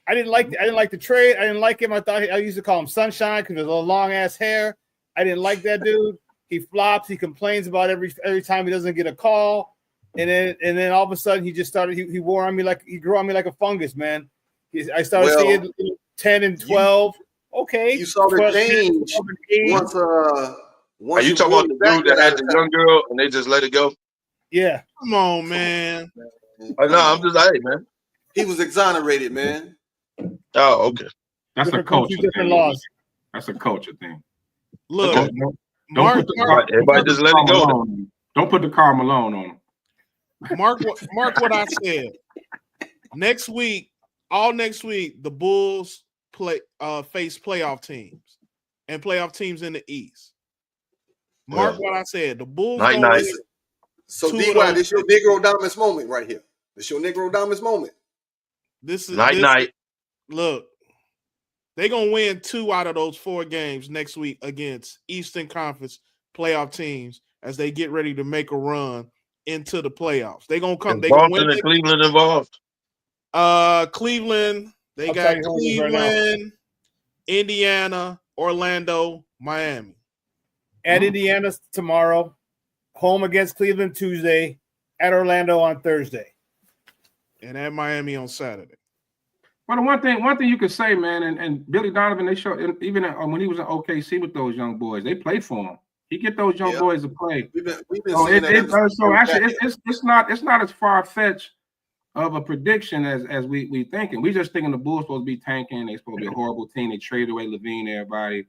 I didn't like the trade. I didn't like him. I used to call him Sunshine because of his long ass hair. I didn't like that dude. He flops. He complains about every time he doesn't get a call, and then all of a sudden he just started. He grew on me like a fungus, man. I started seeing 10 and 12. Okay, you saw the change once. Are you talking about the dude that had the young girl and they just let it go? Yeah. Come on, man. No, I'm just hey, man. He was exonerated, man. Oh, okay. That's a culture thing. That's a culture thing. Look, okay. Everybody just let it go. Don't put the Karl Malone on him. Mark what I said. Next week, the Bulls face playoff teams and playoff teams in the East. Mark what I said. The Bulls nice. So DY, this your Negro Dominance moment right here. This your Negro Dominance moment. This is night. Look, they're gonna win 2 out of those 4 games next week against Eastern Conference playoff teams as they get ready to make a run into the playoffs. They're gonna come. They gonna win. Cleveland involved. Cleveland. They got Cleveland, Indiana, Orlando, Miami. At Indiana tomorrow, home against Cleveland Tuesday, at Orlando on Thursday, and at Miami on Saturday. Well, one thing you could say, man, and Billy Donovan, they showed even when he was in OKC with those young boys, they played for him. He get those young boys to play. We've been seeing that. So actually, it's not as far fetched of a prediction as we thinking. We just thinking the Bulls supposed to be tanking. They supposed to be a horrible team. They traded away Levine, everybody,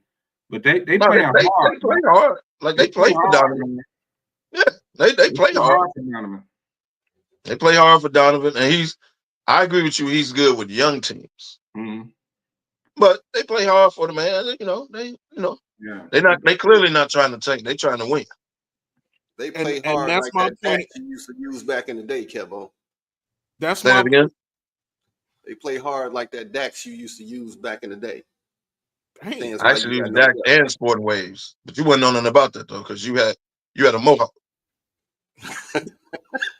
but they play hard. They play hard. Like they play for Donovan. Yeah, they play hard. They play hard for Donovan, and I agree with you. He's good with young teams, but they play hard for the man. They clearly not trying to tank. They trying to win. They play hard. And that's like my point. You used to use back in the day, Kevo. That's Say that again. They play hard like that Dax you used to use back in the day. I actually used Dax and Sporting Waves, but you wasn't know nothing about that though, because you had a mohawk.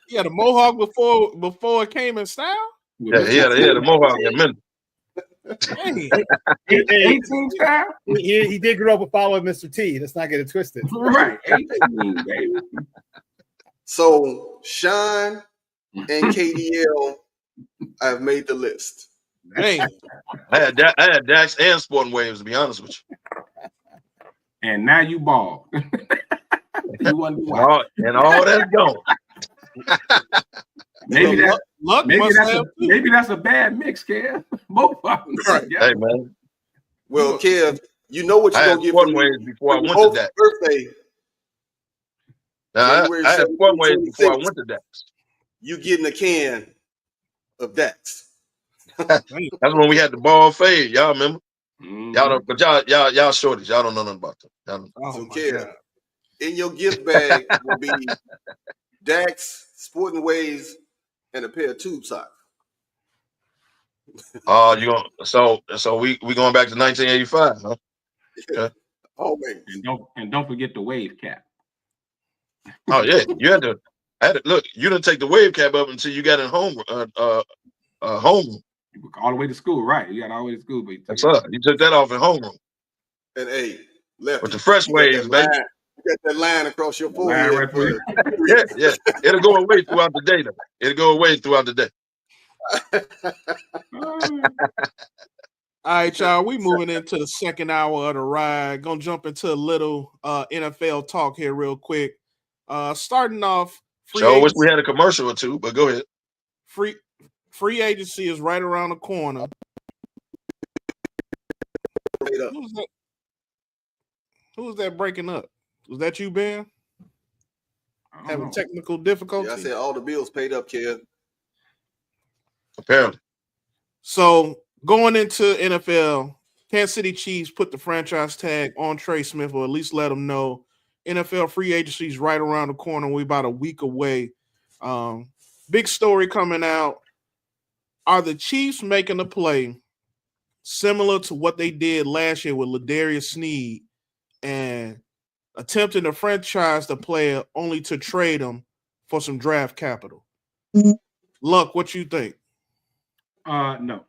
You had a mohawk before it came in style. Yeah, he had a mohawk in a minute. He did grow up with following Mr. T. Let's not get it twisted. Right. 18, baby. So Sean and KDL have made the list. Hey, I had Dax and Sporting Waves, to be honest with you. And now you bald. And all that's gone. Maybe that's a bad mix, Kev. Both of them. Right. Hey man. Well, Kev, you know what you're gonna get Sporting Waves before I went to Dax. Birthday. I had Sporting Waves before I went to Dax. You getting a can of Dax. That's when we had the ball fade. Y'all remember? Y'all don't, but y'all shorties. Y'all don't know nothing about them. So Kev, in your gift bag will be Dax sporting waves, and a pair of tube socks. You going so we going back to 1985, huh? Okay. Always. And don't forget the wave cap. Oh yeah, you had to look. You didn't take the wave cap up until you got in home. Homeroom. All the way to school, right? You got all the way to school, but That's up. You took that off in homeroom. And hey, left With the fresh waves, baby. You got that line across your forehead. Right for you. Yeah. It'll go away throughout the day, though. It'll go away throughout the day. All right, y'all. We moving into the second hour of the ride. Gonna jump into a little NFL talk here real quick. Starting off, Wish we had a commercial or two, but go ahead. Free agency is right around the corner. Who's that breaking up? Was that you, Ben? Having technical difficulty? Yeah, I said all the bills paid up, kid. Apparently. So going into NFL, Kansas City Chiefs put the franchise tag on Trey Smith, or at least let them know NFL free agency is right around the corner. We're about a week away. Big story coming out. Are the Chiefs making a play similar to what they did last year with Ladarius Sneed and attempting to franchise the player only to trade him for some draft capital? Luck, what you think? No.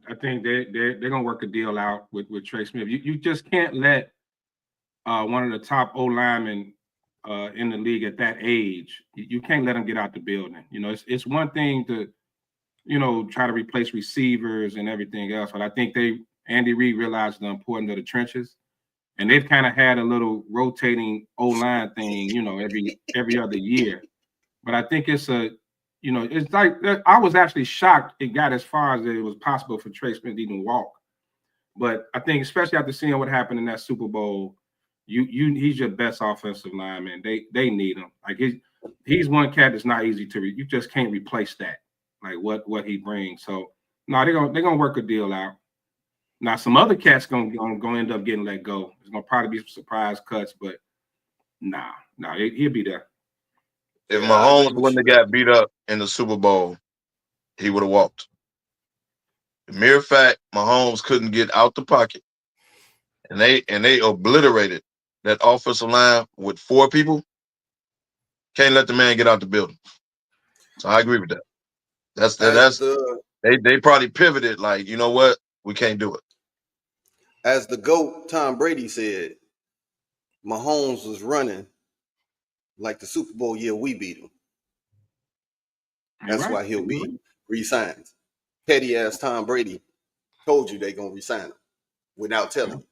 I think they're gonna work a deal out with Trey Smith. You just can't let one of the top O linemen in the league at that age. You can't let him get out the building. You know, it's one thing to try to replace receivers and everything else, but I think Andy Reid realized the importance of the trenches, and they've kind of had a little rotating O line thing, every other year. But I think it's it's like I was actually shocked it got as far as it was possible for Trey Smith to even walk. But I think, especially after seeing what happened in that Super Bowl, he's your best offensive lineman. They need him. Like he's one cat that's not easy to you just can't replace that. Like what he brings. So no, they're gonna work a deal out. Now some other cats gonna end up getting let go. There's gonna probably be some surprise cuts, but he'll be there. If Mahomes wouldn't have got beat up in the Super Bowl, he would have walked. The mere fact Mahomes couldn't get out the pocket, and they obliterated that offensive line with 4 people, can't let the man get out the building. So I agree with that. They probably pivoted like, you know what, we can't do it. As the GOAT Tom Brady said, Mahomes was running like the Super Bowl year we beat him. That's why he'll be re-signed. Petty ass Tom Brady told you they're gonna re-sign him without telling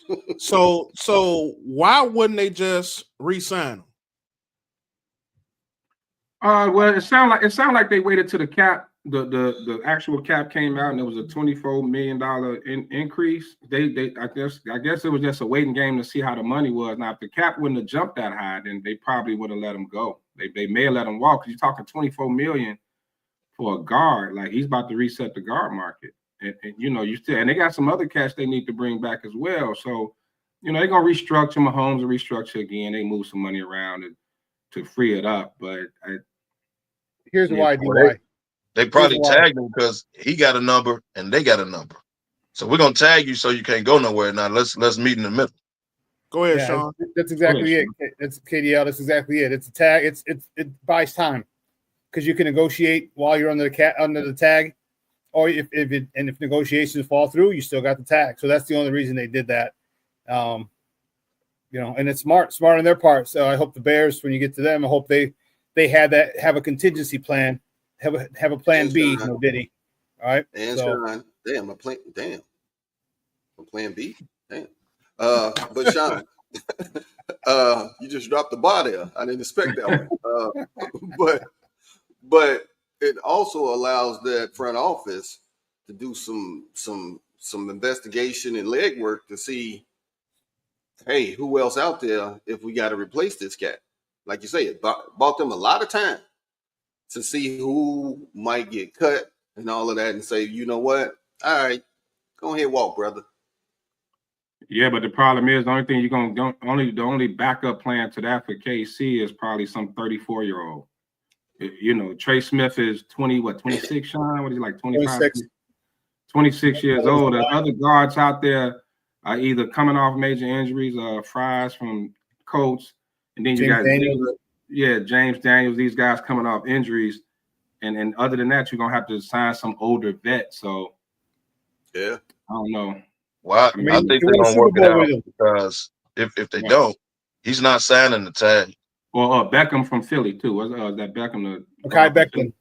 you. So why wouldn't they just re-sign him? Well, it sound like they waited till the cap, the actual cap came out, and it was a $24 million increase. I guess it was just a waiting game to see how the money was. Now, if the cap wouldn't have jumped that high, then they probably would have let him go. They may have let him walk, because you're talking $24 million for a guard. Like, he's about to reset the guard market, and they got some other cash they need to bring back as well. So, they're gonna restructure. Mahomes will restructure again. They move some money around to free it up, but here's why. They probably tagged him because he got a number and they got a number. So we're gonna tag you so you can't go nowhere. Now let's meet in the middle. Go ahead, Sean. That's exactly it. That's KDL. That's exactly it. It's a tag. It buys time because you can negotiate while you're under the tag, or if negotiations fall through, you still got the tag. So that's the only reason they did that. And it's smart on their part. So I hope the Bears, when you get to them, I hope they have a contingency plan, have a plan B, Diddy. All right. And Sean, a plan B. Damn. But Sean, you just dropped the bar there. I didn't expect that one. But it also allows that front office to do some investigation and legwork to see, hey, who else out there if we got to replace this cat? Like you say, it bought them a lot of time to see who might get cut and all of that, and say, you know what? All right, go ahead, walk, brother. Yeah, but the problem is the only thing the only backup plan to that for KC is probably some 34-year-old. You know, Trey Smith is 26, Sean? What is he, like 25? 26 years old. The other guards out there are either coming off major injuries, Fries from Colts, and then you got James Daniels, these guys coming off injuries. And other than that, you're gonna have to sign some older vet. So yeah, I don't know. Well, I think they're gonna work it out because if they don't, he's not signing the tag. Well, Beckham from Philly too. Was that Beckham? Makai Beckham.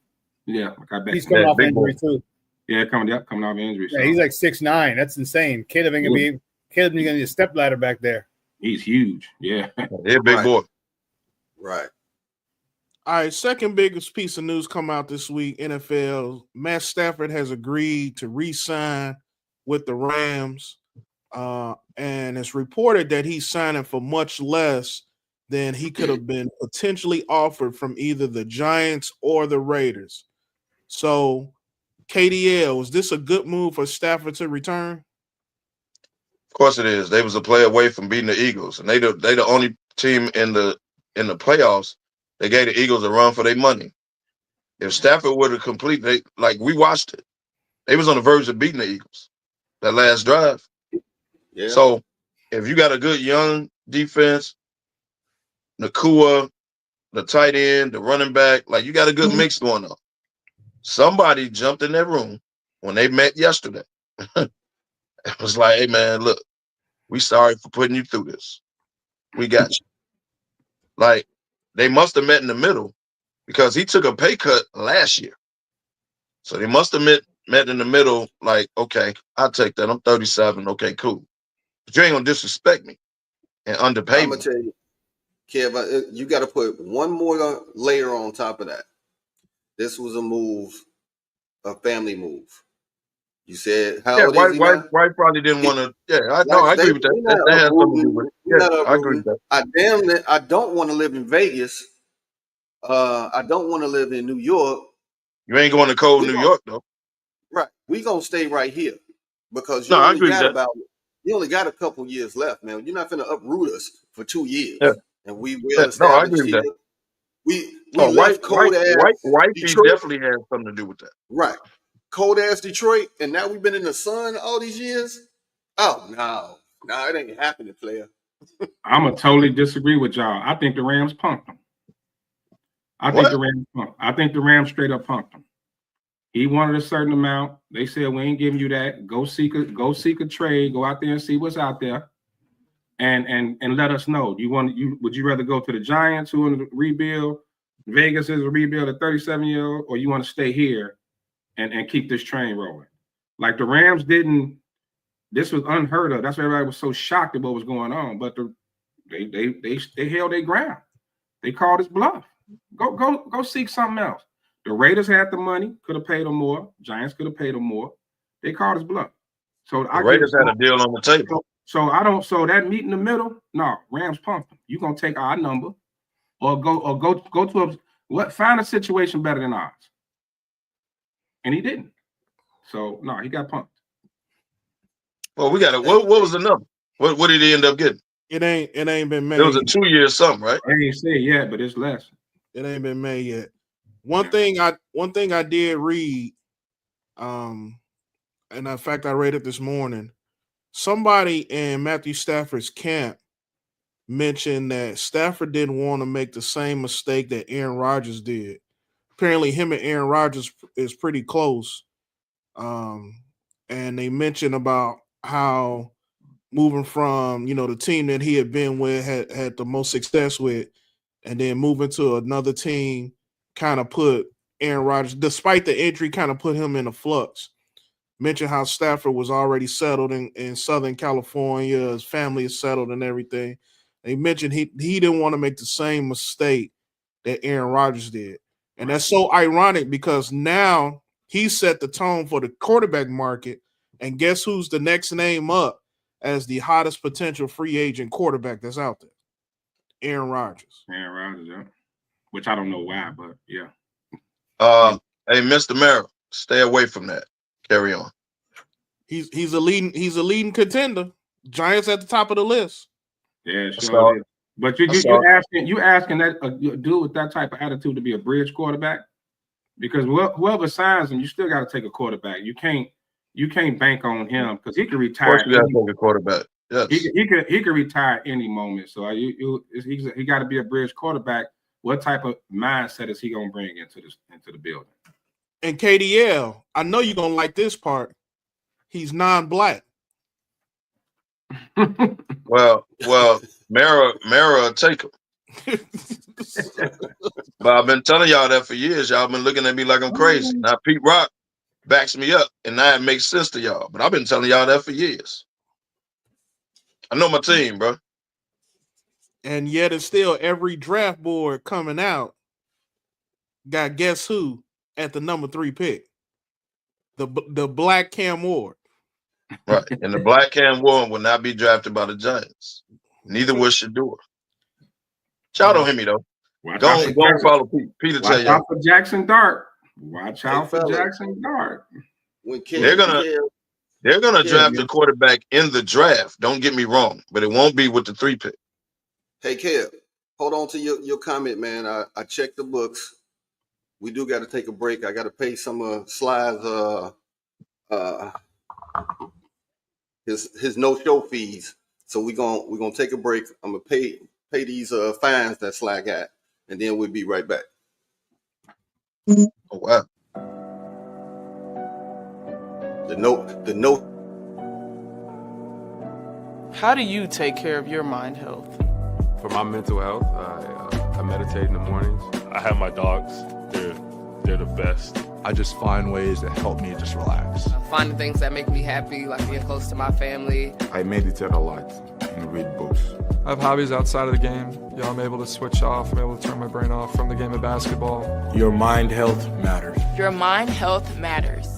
Yeah, Makai Beckham. He's coming off injury too. Yeah, coming off injury. Yeah, so. He's like 6'9". That's insane. Caleb ain't gonna need a step ladder back there. He's huge. Yeah, he's a big boy. Right. All right, second biggest piece of news come out this week, NFL. Matt Stafford has agreed to re-sign with the Rams, and it's reported that he's signing for much less than he could have been potentially offered from either the Giants or the Raiders. So, KDL, is this a good move for Stafford to return? Of course it is. They was a play away from beating the Eagles, and they the only team in the playoffs. They gave the Eagles a run for their money. If Stafford would have completed, we watched it. They was on the verge of beating the Eagles that last drive. Yeah. So if you got a good young defense, Nakua, the tight end, the running back, you got a good mix going on. Somebody jumped in that room when they met yesterday. It was like, hey man, look, we sorry for putting you through this. We got you. They must have met in the middle because he took a pay cut last year. So they must have met in the middle, okay, I'll take that. I'm 37. Okay, cool. But you ain't going to disrespect me and underpay me. I'm going to tell you, Kev, you got to put one more layer on top of that. This was a family move. You said, how old is he now? White probably didn't want to. Yeah, I agree with that. That has something to do with it. Yeah, I agree with that. I don't want to live in Vegas. I don't want to live in New York. You ain't going to cold New York, though. Right. We going to stay right here because I agree with that. You only got a couple years left, man. You're not going to uproot us for 2 years. Yeah. And we will establish I agree with that. We left cold-ass Detroit definitely has something to do with that. Right. Cold-ass Detroit, and now we've been in the sun all these years? Oh, no. No, it ain't happening, player. I'm going to totally disagree with y'all. I think the Rams punked him. I think the Rams straight up punked him. He wanted a certain amount. They said, we ain't giving you that. Go seek a trade. Go out there and see what's out there. And let us know. Would you rather go to the Giants who are in the rebuild? Vegas is a rebuild, a 37-year-old, or you want to stay here and keep this train rolling? Like the Rams didn't. This was unheard of. That's why everybody was so shocked at what was going on. But they held their ground. They called his bluff. Go seek something else. The Raiders had the money, could have paid them more. Giants could have paid them more. They called his bluff. So the Raiders had a deal on the table. So that meet in the middle, no, Rams pumped him. You're gonna take our number or go to find a situation better than ours. And he didn't. So no, he got pumped. Well, we got it. What was the number? What did he end up getting? It ain't been made. It was a 2 year something, right? I ain't say yet, but it's less. It ain't been made yet. One thing I did read, and in fact I read it this morning. Somebody in Matthew Stafford's camp mentioned that Stafford didn't want to make the same mistake that Aaron Rodgers did. Apparently, him and Aaron Rodgers is pretty close. And they mentioned about how moving from, the team that he had been with, had the most success with, and then moving to another team kind of put Aaron Rodgers, despite the injury, kind of put him in a flux. Mentioned how Stafford was already settled in Southern California, his family is settled and everything. They mentioned he didn't want to make the same mistake that Aaron Rodgers did. And that's so ironic because now he set the tone for the quarterback market. And guess who's the next name up as the hottest potential free agent quarterback that's out there? Aaron Rodgers. Yeah. Which I don't know why, but yeah. Hey, Mr. Merrill, stay away from that. Carry on. He's a leading contender. Giants at the top of the list. Yeah, I sure saw it is. But you asking that dude with that type of attitude to be a bridge quarterback? Because whoever signs him, you still got to take a quarterback. You can't bank on him because he could Of retire. course, you got to take a quarterback. Yes. He could retire any moment. So he got to be a bridge quarterback. What type of mindset is he gonna bring into the building? And KDL, I know you're gonna like this part. He's non-black. Well, Mara take him. But I've been telling y'all that for years. Y'all been looking at me like I'm crazy. Now Pete Rock backs me up, and now it makes sense to y'all. But I've been telling y'all that for years. I know my team, bro. And yet it's still every draft board coming out got guess who at the number 3 pick? The black Cam Ward. Right. And the black Cam Warren will not be drafted by the Giants. Neither will Shador. Y'all don't hear me though. Don't follow Peter. Tell y'all. Watch out for Jackson Dart. Watch out for Jackson Dart. They're gonna draft a quarterback in the draft. Don't get me wrong, but it won't be with the 3 pick. Hey Kev, hold on to your comment, man. I checked the books. We do got to take a break. I got to pay some of Sly's his no-show fees. So we're gonna take a break. I'm gonna pay these fines that Sly got, and then we'll be right back. Oh wow. The note. How do you take care of your mind health? For my mental health, I meditate in the mornings. I have my dogs. They're the best. I just find ways that help me just relax. Finding things that make me happy, like being close to my family. I meditate a lot and read books. I have hobbies outside of the game. I'm able to switch off. I'm able to turn my brain off from the game of basketball. Your mind health matters. Your mind health matters.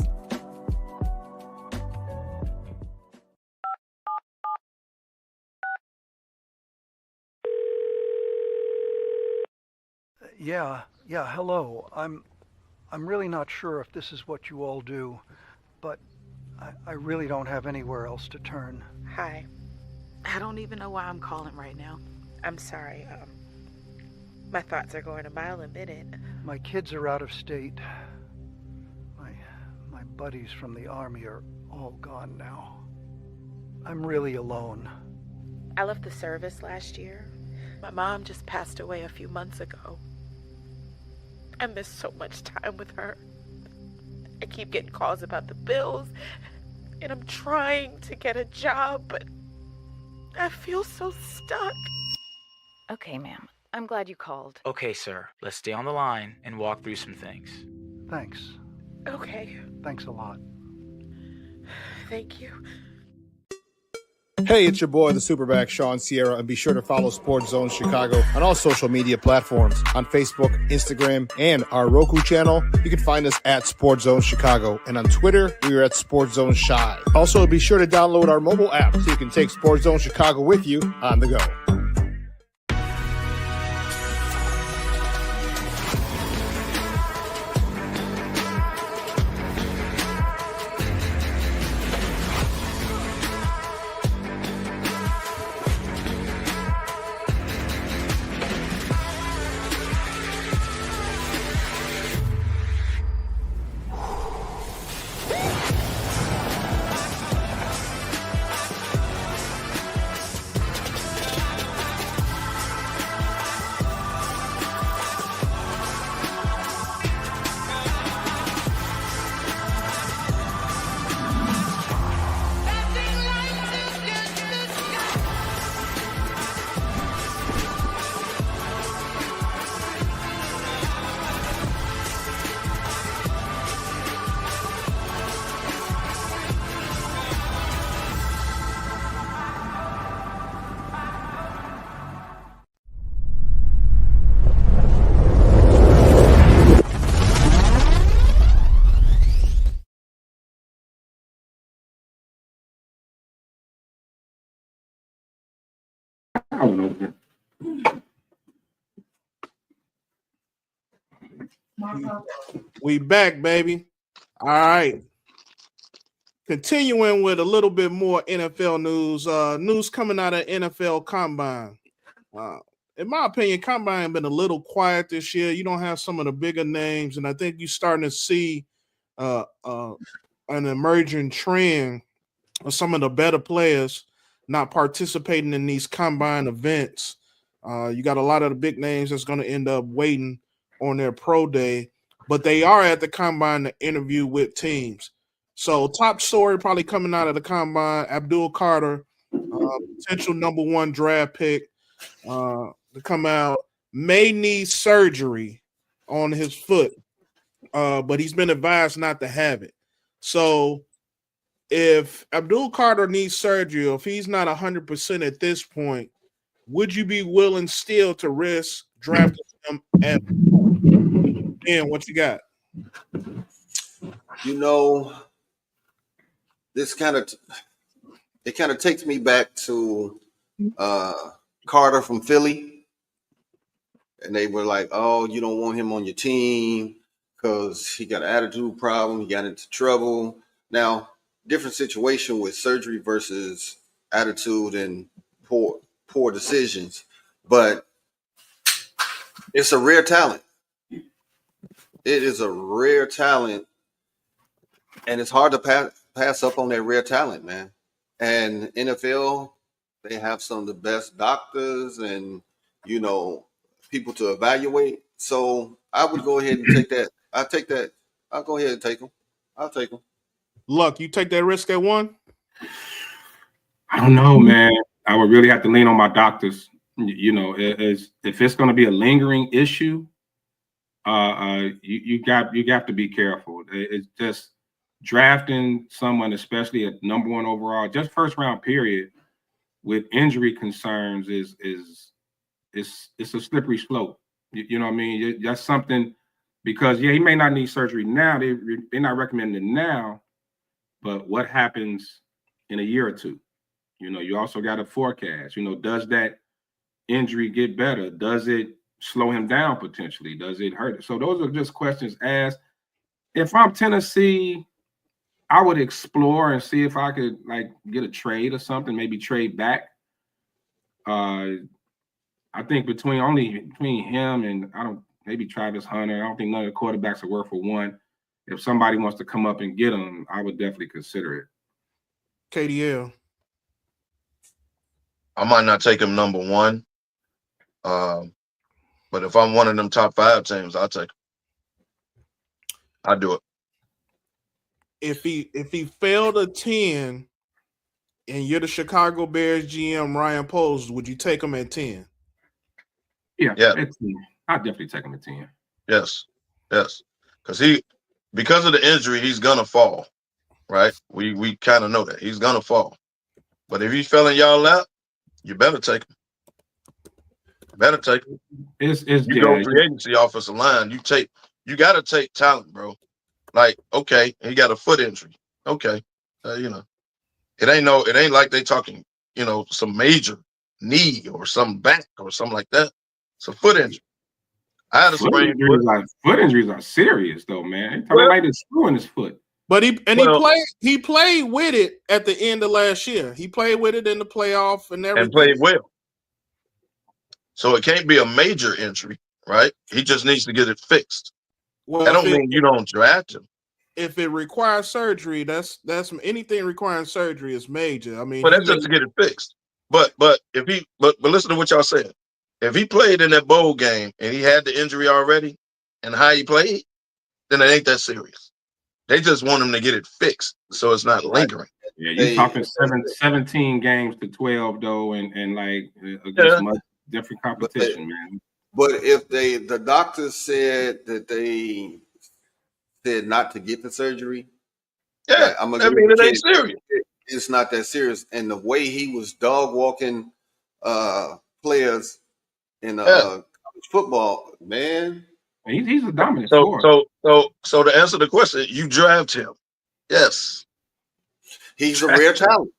Yeah, hello. I'm really not sure if this is what you all do, but I really don't have anywhere else to turn. Hi. I don't even know why I'm calling right now. I'm sorry. My thoughts are going a mile a minute. My kids are out of state. My buddies from the Army are all gone now. I'm really alone. I left the service last year. My mom just passed away a few months ago. I miss so much time with her. I keep getting calls about the bills, and I'm trying to get a job, but I feel so stuck. Okay, ma'am. I'm glad you called. Okay, sir. Let's stay on the line and walk through some things. Thanks. Okay. Thanks a lot. Thank you. Hey, it's your boy, the Superback, Sean Sierra, and be sure to follow Sports Zone Chicago on all social media platforms. On Facebook, Instagram, and our Roku channel, you can find us at Sports Zone Chicago. And on Twitter, we are at Sports Zone Shy. Also, be sure to download our mobile app so you can take Sports Zone Chicago with you on the go. I don't know. We back, baby. All right. Continuing with a little bit more NFL news. News coming out of NFL Combine. In my opinion, Combine been a little quiet this year. You don't have some of the bigger names, and I think you're starting to see an emerging trend of some of the better players not participating in these Combine events. You got a lot of the big names that's going to end up waiting on their pro day, but they are at the Combine to interview with teams. So top story probably coming out of the Combine, Abdul Carter, potential number 1 draft pick to come out, may need surgery on his foot, but he's been advised not to have it. So if Abdul Carter needs surgery, or if he's not 100% at this point, would you be willing still to risk drafting him at and what you got? You know, this kind of takes me back to Carter from Philly, and they were like, "Oh, you don't want him on your team because he got an attitude problem. He got into trouble." Now, different situation with surgery versus attitude and poor decisions, but it's a rare talent. It is a rare talent, and it's hard to pass up on that rare talent, man. And NFL, they have some of the best doctors and, you know, people to evaluate. So I would go ahead and take that. I'll go ahead and take them. I'll take them. Luck, you take that risk at 1? I don't know, man. I would really have to lean on my doctors. You know, if it's going to be a lingering issue, you got to be careful. It's just drafting someone, especially at number 1 overall, just first round period, with injury concerns is it's a slippery slope. You know what I mean? That's something, because he may not need surgery now. They're not recommending it now, but what happens in a year or two? You know, you also got to forecast. You know, does that injury get better? Does it slow him down potentially? Does it hurt? So those are just questions asked. If I'm Tennessee, I would explore and see if I could like get a trade or something, maybe trade back. I think between him and maybe Travis Hunter, I don't think none of the quarterbacks are worth for 1. If somebody wants to come up and get him, I would definitely consider it. KDL. I might not take him number 1. But if I'm one of them top 5 teams, I'll take him. I'll do it. If he failed a 10 and you're the Chicago Bears GM Ryan Poles, would you take him at 10? Yeah. At 10. I'd definitely take him at 10. Yes. Because of the injury, he's gonna fall. Right? We kind of know that. He's gonna fall. But if he fell in y'all lap, you better take him. You go free agency offensive line. You got to take talent, bro. Like, okay, he got a foot injury. Okay, you know, it ain't like they talking, you know, some major knee or some back or something like that. It's a foot injury. I had a sprained foot. Foot injuries are serious, though, man. They might have screw in his foot. But he played with it at the end of last year. He played with it in the playoff and everything. And played well. So it can't be a major injury, right? He just needs to get it fixed. Well, that don't mean you don't draft him. If it requires surgery, that's anything requiring surgery is major. I mean, but that's just to get it fixed. But listen to what y'all said. If he played in that bowl game and he had the injury already and how he played, then it ain't that serious. They just want him to get it fixed so it's not lingering. Yeah, you're talking 17 games to 12 though, and like against much different competition, man. But if the doctors said that they said not to get the surgery, it ain't serious. It's not that serious. And the way he was dog walking players in college football, man. He's a dominant force. So to answer the question, you draft him. Yes. He's a rare talent.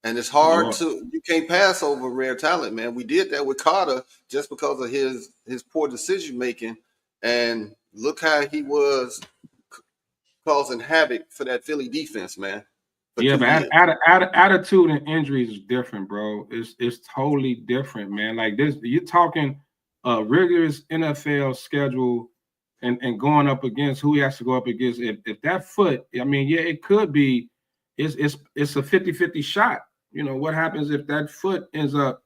And it's hard you can't pass over rare talent, man. We did that with Carter just because of his poor decision making. And look how he was causing havoc for that Philly defense, man. Yeah, but attitude and injuries is different, bro. It's totally different, man. Like this, you're talking a rigorous NFL schedule and going up against who he has to go up against. If that foot, I mean, yeah, it could be it's a 50-50 shot. You know, what happens if that foot ends up,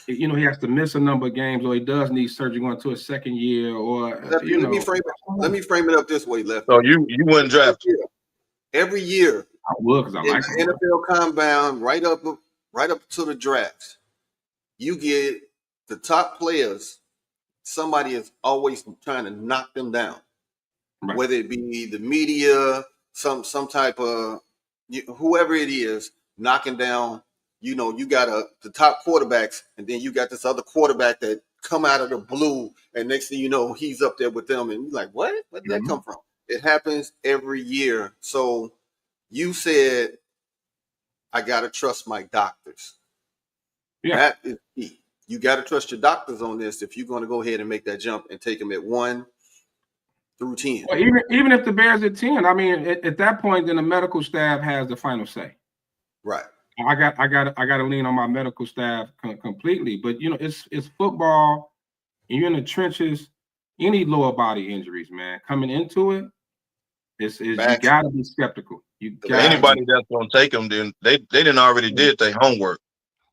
you know, he has to miss a number of games, or he does need surgery going to a second year, or Lefty, let me frame it up this way, Lefty. So you wouldn't draft every year. I would, because I like the NFL Combine, right up to the drafts. You get the top players. Somebody is always trying to knock them down, right. Whether it be the media, some type of whoever it is knocking down. You know, you got the top quarterbacks, and then you got this other quarterback that come out of the blue, and next thing you know, he's up there with them, and you're like, what? Where did that come from? It happens every year. So you said, I gotta trust my doctors. Yeah, that is key. You got to trust your doctors on this if you're going to go ahead and make that jump and take them at 1 through 10. Well, even if the Bears at 10, I mean, at that point, then the medical staff has the final say. Right. I got to lean on my medical staff completely. But you know, it's football, and you're in the trenches. Any lower body injuries, man, coming into it, you got to be skeptical. Anybody that's going to take them, then they didn't already did their homework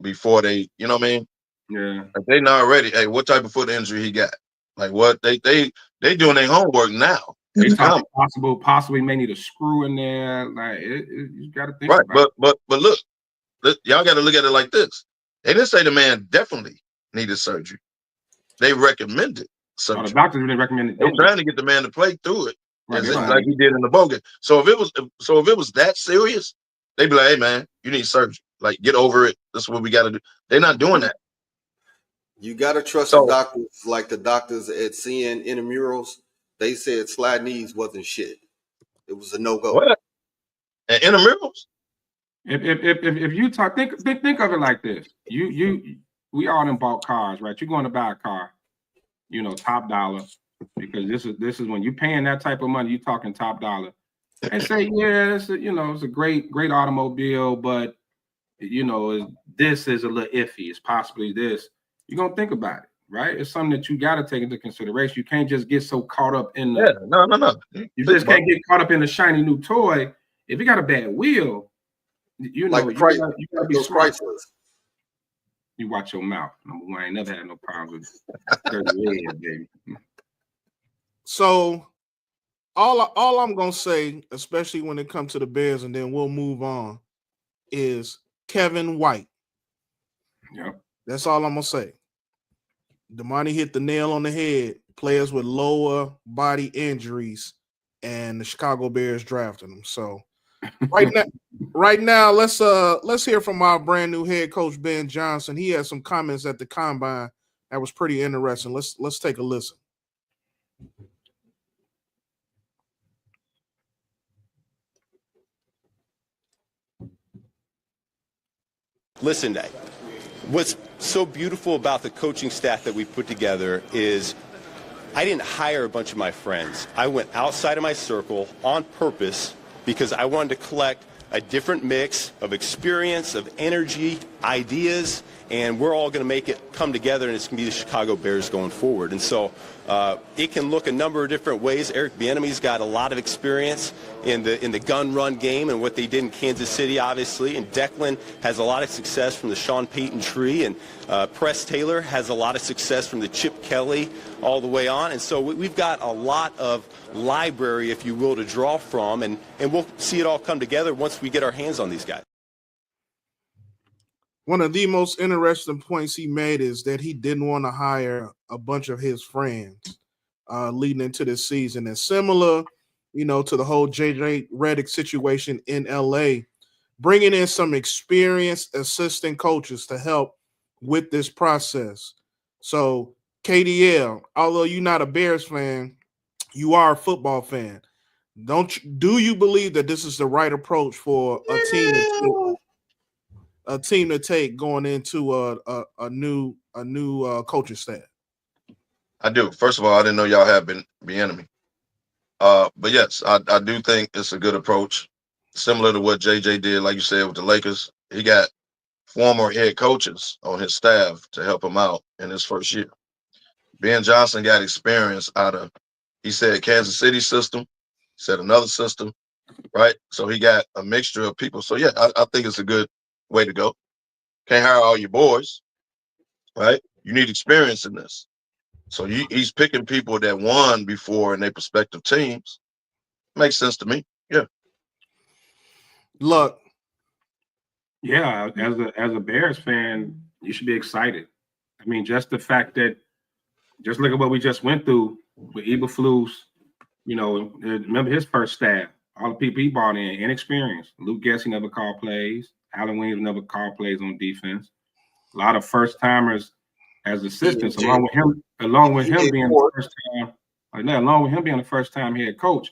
before they, you know what I mean? Yeah, like they not ready. Hey, what type of foot injury he got? Like what they doing their homework now. They possibly may need a screw in there. Like you got to think right. About but look, y'all got to look at it like this. They didn't say the man definitely needed surgery. They recommended surgery. The doctors really recommended. They're trying to get the man to play through it, right, like he did in the bowl game. So if it was that serious, they'd be like, hey man, you need surgery. Like get over it. This is what we got to do. They're not doing that. You got to trust the doctors, like the doctors at seeing intramurals. They said slide knees wasn't shit. It was a no-go. What? And intramurals? If you talk, think of it like this. We all done bought cars, right? You're going to buy a car, you know, top dollar, because this is when you're paying that type of money, you're talking top dollar. And say, yeah, it's a great automobile, but you know, this is a little iffy. It's possibly this. You're gonna think about it, right? It's something that you got to take into consideration. You can't just get so caught up in the no. You just can't get caught up in the shiny new toy. If you got a bad wheel, you know, you gotta be smart. You watch your mouth. Number one, I ain't never had no problems with 30 years, baby. So all I'm gonna say, especially when it comes to the Bears, and then we'll move on, is Kevin White. Yeah. That's all I'm gonna say. Damani hit the nail on the head. Players with lower body injuries, and the Chicago Bears drafted them. So right now, let's hear from our brand new head coach Ben Johnson. He had some comments at the combine that was pretty interesting. Let's take a listen. Listen, what's so beautiful about the coaching staff that we put together is I didn't hire a bunch of my friends. I went outside of my circle on purpose because I wanted to collect a different mix of experience, of energy, ideas, and we're all going to make it come together, and it's going to be the Chicago Bears going forward. And so it can look a number of different ways. Eric Bieniemy's got a lot of experience in the gun run game and what they did in Kansas City, obviously. And Declan has a lot of success from the Sean Payton tree, and Press Taylor has a lot of success from the Chip Kelly all the way on. And so we've got a lot of library, if you will, to draw from, and we'll see it all come together once we get our hands on these guys. One of the most interesting points he made is that he didn't want to hire a bunch of his friends leading into this season. And similar, to the whole JJ Redick situation in LA, bringing in some experienced assistant coaches to help with this process. So KDL, although you're not a Bears fan, you are a football fan. Do you believe that this is the right approach for a team to take going into a new coaching staff? I do. First of all, I didn't know y'all had been Bieniemy. But yes, I do think it's a good approach. similar to what JJ did, like you said, with the Lakers. He got former head coaches on his staff to help him out in his first year. Ben Johnson got experience out of, he said, Kansas City system, he said another system, right? So he got a mixture of people. So, yeah, I think it's a good way to go. Can't hire all your boys, right? You need experience in this. So he's picking people that won before in their prospective teams. Makes sense to me. Yeah. Look. Yeah, as a Bears fan, you should be excited. I mean, just the fact that, just look at what we just went through with Eberflus. You know, remember his first staff, all the people he brought in, inexperienced. Luke Gessie never called plays. Alan Williams never called plays on defense. A lot of first timers as assistants, along with him being the first time, along with him being the first time head coach,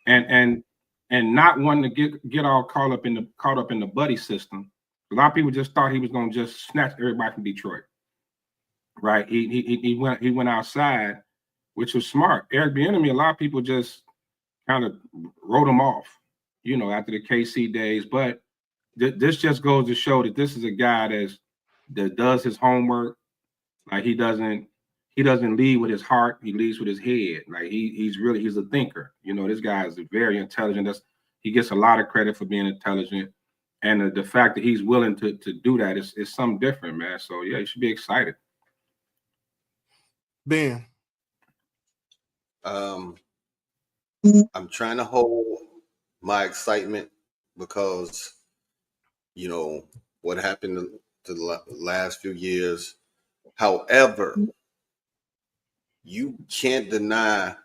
and not wanting to get all caught up in the buddy system. A lot of people just thought he was going to just snatch everybody from Detroit, right? He went outside, which was smart. Eric Bieniemy, a lot of people just kind of wrote him off, you know, after the KC days. But this just goes to show that this is a guy that does his homework. Like he doesn't lead with his heart. He leads with his head. Like he's a thinker. You know, this guy is very intelligent. He gets a lot of credit for being intelligent. And the fact that he's willing to do that is something different, man. So, yeah, you should be excited. Ben. I'm trying to hold my excitement because, you know, what happened to the last few years. However, you can't deny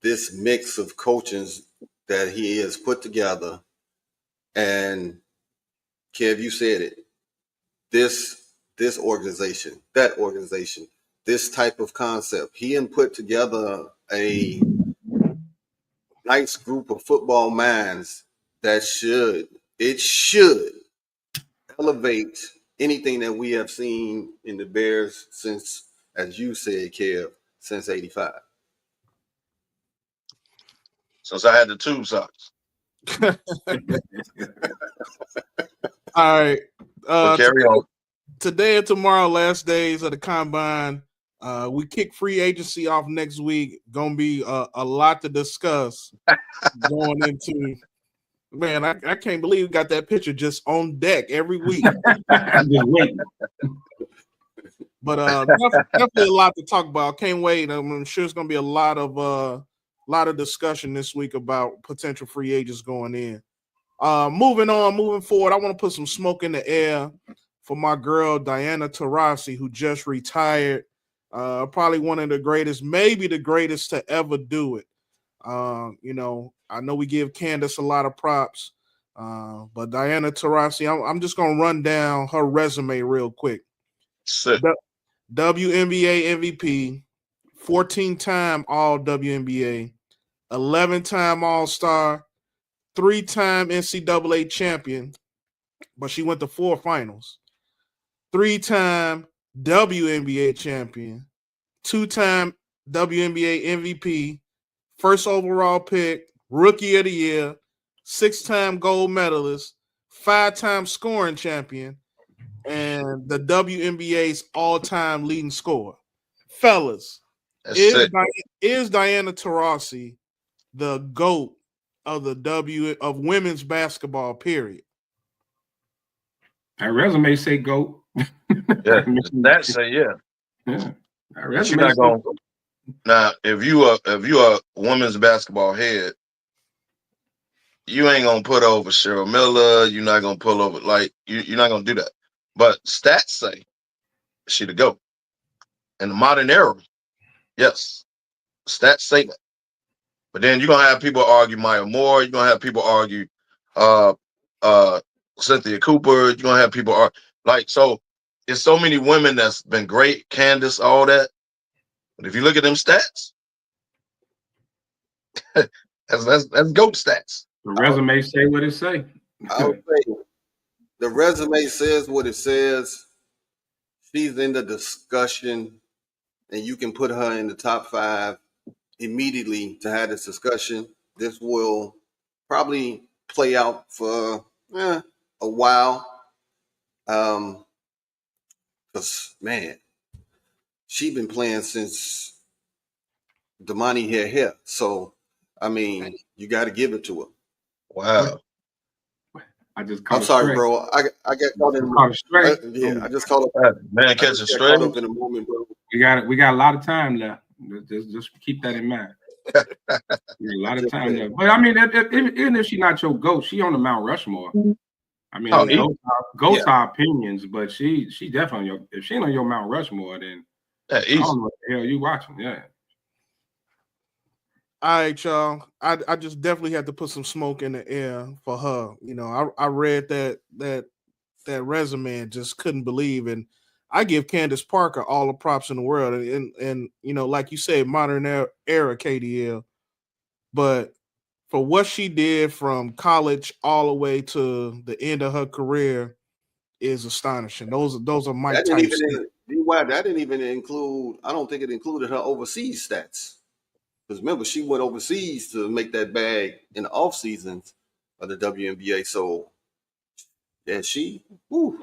this mix of coaches that he has put together. And Kev, you said it. This organization, that organization, this type of concept. He had put together a nice group of football minds that should elevate anything that we have seen in the Bears since, as you said, Kev, since '85. Since I had the tube socks. All right. Carry on. Today and tomorrow, last days of the combine. We kick free agency off next week. Gonna be a lot to discuss going into. Man, I can't believe we got that picture just on deck every week. Just waiting. But definitely a lot to talk about. Can't wait. I'm sure it's gonna be a lot of discussion this week about potential free agents going in. Moving forward, I want to put some smoke in the air for my girl Diana Taurasi, who just retired. Probably one of the greatest, maybe the greatest to ever do it. You know, I know we give Candace a lot of props, but Diana Taurasi, I'm just gonna run down her resume real quick. WNBA MVP, 14-time All WNBA, 11-time All-Star, 3-time NCAA champion, but she went to 4 finals. 3-time WNBA champion, 2-time WNBA MVP, first overall pick, rookie of the year, 6-time gold medalist, 5-time scoring champion, and the WNBA's all-time leading scorer. Fellas, is Diana Taurasi the GOAT of of women's basketball, period? That resume say GOAT. Yeah, that say yeah. Yeah. You're not gonna, now, if you are women's basketball head, you ain't gonna put over Cheryl Miller. You're not gonna pull over you're not gonna do that. But stats say she the GOAT. In the modern era, yes, stats say that. But then you're gonna have people argue Maya Moore. You're gonna have people argue Cynthia Cooper. You're gonna have people so. There's so many women that's been great, Candace, all that. But if you look at them stats, that's GOAT stats. The resume say what it say. I would say the resume says what it says. She's in the discussion, and you can put her in the top 5 immediately to have this discussion. This will probably play out for a while. Because man, she been playing since Damani had hair. So I mean, you got to give it to her. Wow. I just caught I'm sorry, straight. bro. I got caught in Caught straight. I just caught up. Man, I catching just got straight. caught up in a moment, bro. We got a lot of time left. Just keep that in mind. A lot of time left. But I mean, even if she's not your GOAT, she on the Mount Rushmore. I mean, GOATs are opinions, but she definitely on your. If she ain't on your Mount Rushmore, then I don't know what the hell you watching. Yeah. All right, y'all. I just definitely had to put some smoke in the air for her. You know, I read that resume and just couldn't believe. And I give Candace Parker all the props in the world. And you know, like you said, modern era KDL. But for what she did from college all the way to the end of her career is astonishing. Those are my That types. that didn't even include. I don't think it included her overseas stats. Because remember, she went overseas to make that bag in the off seasons of the WNBA. So yeah,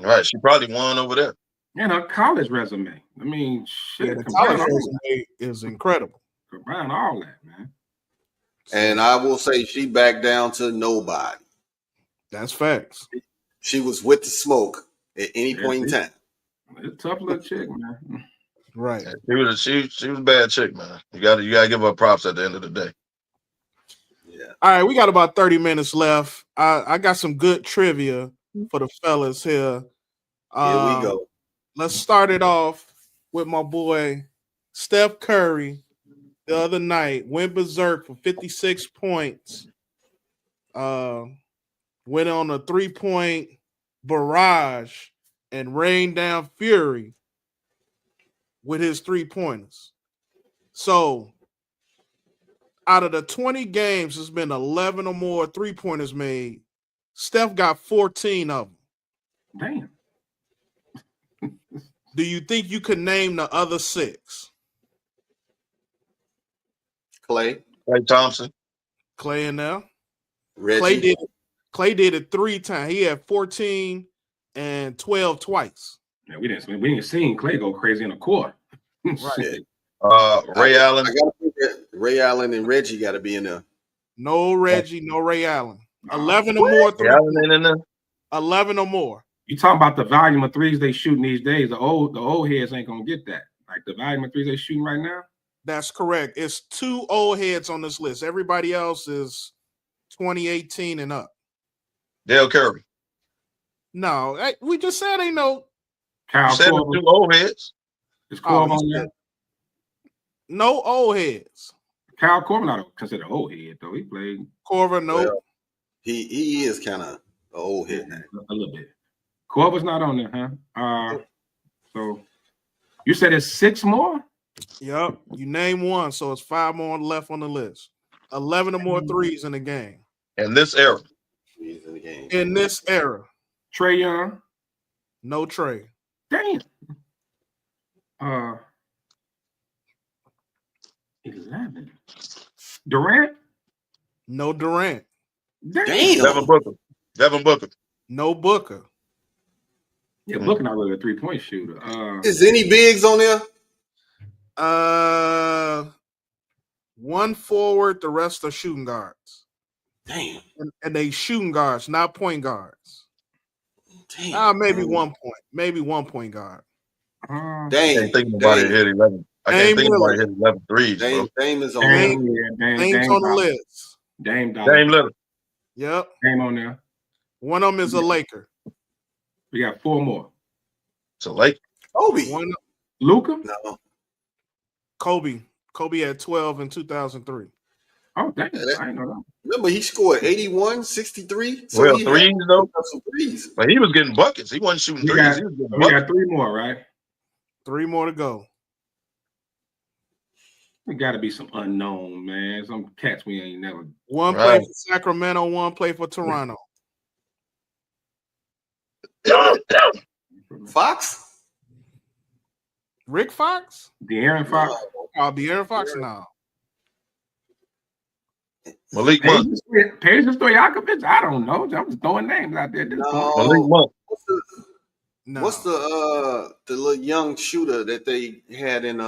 Right, she probably won over there. And her college resume. I mean, shit. Yeah, the college resume is incredible. Combine all that, man. And I will say she backed down to nobody. That's facts. She was with the smoke at any point in time. It's a tough little chick, man. Right. She was a bad chick, man. You gotta give her props at the end of the day. Yeah. All right, we got about 30 minutes left. I got some good trivia for the fellas here. Here we go. Let's start it off with my boy Steph Curry. The other night went berserk for 56 points. Went on a 3-point barrage and rained down fury with his 3-pointers. So out of the 20 games, there's been 11 or more 3-pointers made. Steph got 14 of them. Damn. Do you think you could name the other 6? Clay Thompson. Clay in there. Reggie. Clay did it 3 times. He had 14 and 12 twice. Yeah, we didn't see Clay go crazy in a quarter. Right. Ray Allen. I gotta think that Ray Allen and Reggie got to be in there. No Reggie, no Ray Allen. 11 or more. Ray Allen ain't in there. 11 or more. You talking about the volume of threes they shooting these days? The old heads ain't gonna get that. Like the volume of threes they shooting right now. That's correct. It's 2 old heads on this list. Everybody else is 2018 and up. Dale Curry. No, we just said ain't no. Kyle You said the 2 old heads. Is Korver on there? No old heads. Kyle Korver not considered old head though. He played. Korver, no. Well, he is kind of an old head now. A little bit. Korver's not on there, huh? So you said it's 6 more? Yep. You name one, so it's 5 more left on the list. 11 or more threes in the game. In this era. In this era. Trae Young. No Trae. Damn. 11. Durant? No Durant. Damn. Devin Booker. No Booker. Yeah, Booker not really a 3-point shooter. Is any bigs on there? One forward, the rest are shooting guards. Damn. And they shooting guards, not point guards. Damn. Maybe 1 point. Maybe 1 point guard. I can't think nobody hit 11. I can't think nobody hit 11 threes, bro. Dame is on Dame's on the list. Dame Lillard. Yep. Dame on there. One of them is a Laker. We got 4 more. It's a Laker. Kobe. Luka? No. Kobe. Kobe had 12 in 2003. Oh, damn. I didn't know that. Remember, he scored 81, 63. So well, threes, though. Some threes. But he was getting buckets. He wasn't shooting threes. We got 3 more, right? 3 more to go. There got to be some unknown, man. Some cats we ain't never. One play for Sacramento, one play for Toronto. Fox? Rick Fox? De'Aaron Fox? Oh, De'Aaron Fox? No. Malik Monk. Peja Stojakovic? I don't know. I'm just throwing names out there at this point. Malik Monk. What's the little young shooter that they had in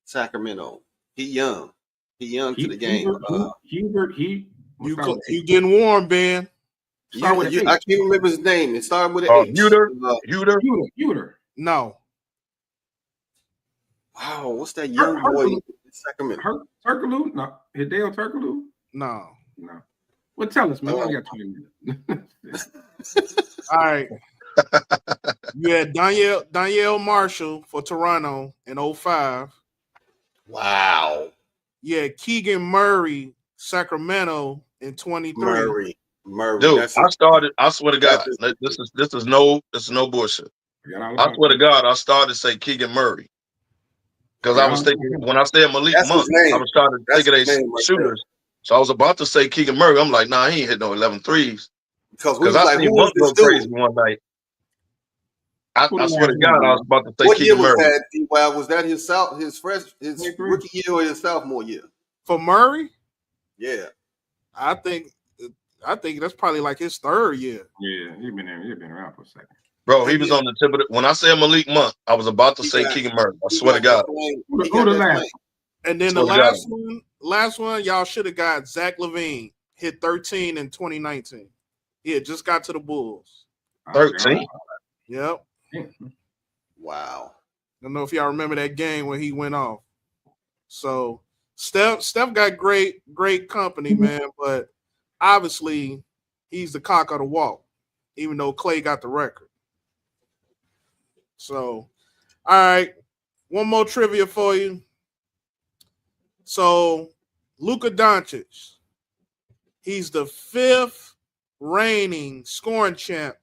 Sacramento? He young to the game. Hubert. You getting warm, Ben? I can't remember his name. It started with an H. Huter. No. Wow, what's that young boy in Sacramento? Turkoglu? No. Hideo Turkoglu? No. Well, tell us, man. We only got 20 minutes. All right. You had Danielle Marshall for Toronto in 05. Wow. Yeah, Keegan Murray, Sacramento in 23. Murray. Dude, I swear to God, this is no bullshit. I swear to God, I started to say Keegan Murray. Because I was thinking, when I said Malik Monk, I was trying to think of these shooters. So I was about to say Keegan Murray. I'm like, nah, he ain't hit no 11 threes. Because I seen Monk go crazy one night. I swear to God, I was about to say Keegan Murray. What year was that, D-Wild? Was that his rookie year or his sophomore year? For Murray? Yeah. I think that's probably like his third year. Yeah, he's been around for a second. Bro, he was on the tip of when I said Malik Monk, I was about to say Keegan Murray. I swear to God. And then the last one, y'all should have got Zach LaVine. Hit 13 in 2019. Yeah, just got to the Bulls. 13? Yep. Wow. I don't know if y'all remember that game when he went off. So Steph got great company, man, but obviously he's the cock of the walk, even though Clay got the record. So, all right, one more trivia for you. So, Luka Doncic, he's the 5th reigning scoring champ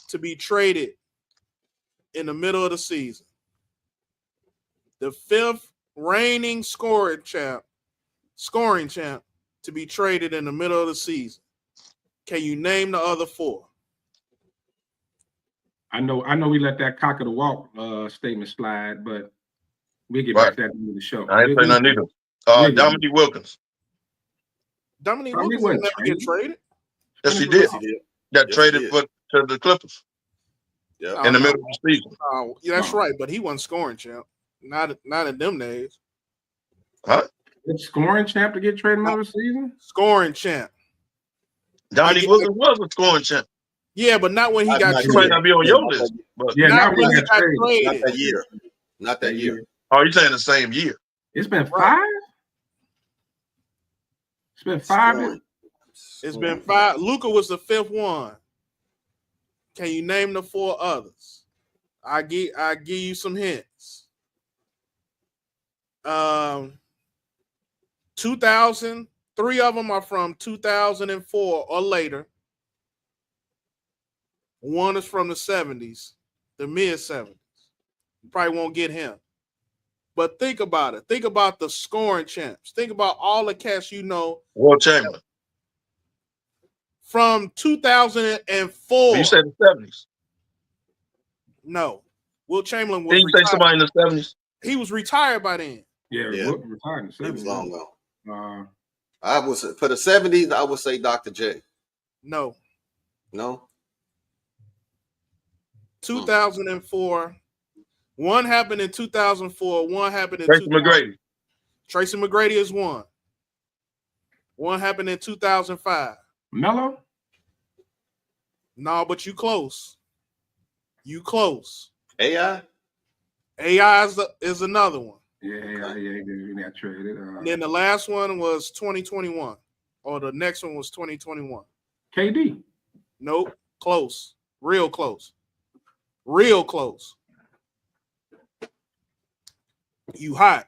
to be traded in the middle of the season. The 5th reigning scoring champ to be traded in the middle of the season. Can you name the other 4? I know we let that cock of the walk statement slide, but we'll get back to that in the show. I ain't saying nothing either. Dominique Wilkins. Dominique Wilkins will never get traded. Yes, he did. Got traded to the Clippers. Yeah. In the middle of the season. Yeah, that's right, but he wasn't scoring champ. Not in them days. Huh? It's scoring champ to get traded in the middle of the season? Scoring champ. Dominique Wilkins was a scoring champ. Yeah, but not when he got traded. He might not be on your list. But not when he got traded. Not that year. Not that year. Oh, you're saying the same year? It's been 5? It's been 5? It's been 5. Luka was the 5th one. Can you name the 4 others? I give you some hints. 2000, 3 of them are from 2004 or later. 1 is from the 70s, the mid 70s. You probably won't get him. But think about it. Think about the scoring champs. Think about all the cats you know. Will Chamberlain. From 2004. You said the 70s. No. Will Chamberlain was Didn't you say somebody in the 70s? He was retired by then. Yeah. Retired in the 70s. He was long gone. I would say, for the 70s, I would say Dr. J. No. 2004. One happened in 2004. One happened in Tracy McGrady. Tracy McGrady is one. One happened in 2005. Melo? No, but you close. You close. AI? AI is another one. Yeah, he got traded. And then the last one was 2021. Or the next one was 2021. KD? Nope. Close. Real close. Real close. You hot.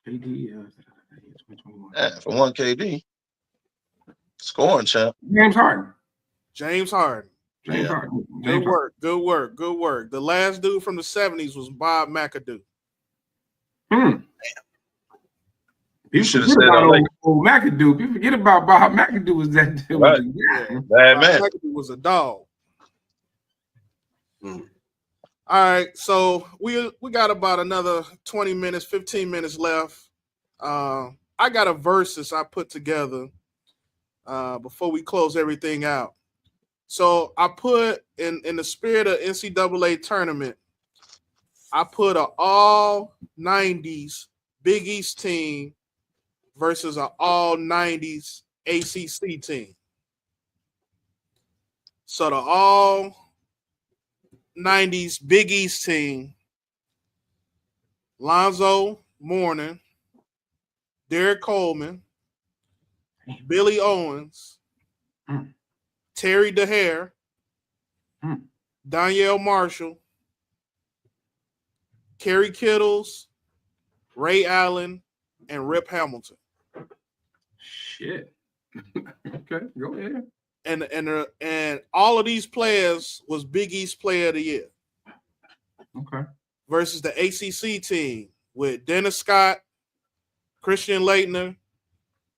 KD, for one KD. Scoring champ. James Harden. James Harden. Good work. The last dude from the 70s was Bob McAdoo. You should have said that. Old McAdoo. You forget about Bob McAdoo was that dude. Right. Bad man. McAdoo was a dog. All right, so we got about another 20 minutes, 15 minutes left. I I got a versus I put together before we close everything out. So I put in the spirit of NCAA tournament, I put an all 90s Big East team versus an all 90s ACC team. So the all 90s Big East team, Lonzo Mourning, Derek Coleman, Billy Owens, Terry DeHare, Danielle Marshall, Kerry Kittles, Ray Allen, and Rip Hamilton. Shit. Okay, go ahead. And all of these players was Big East Player of the Year. Okay. Versus the ACC team with Dennis Scott, Christian Laettner,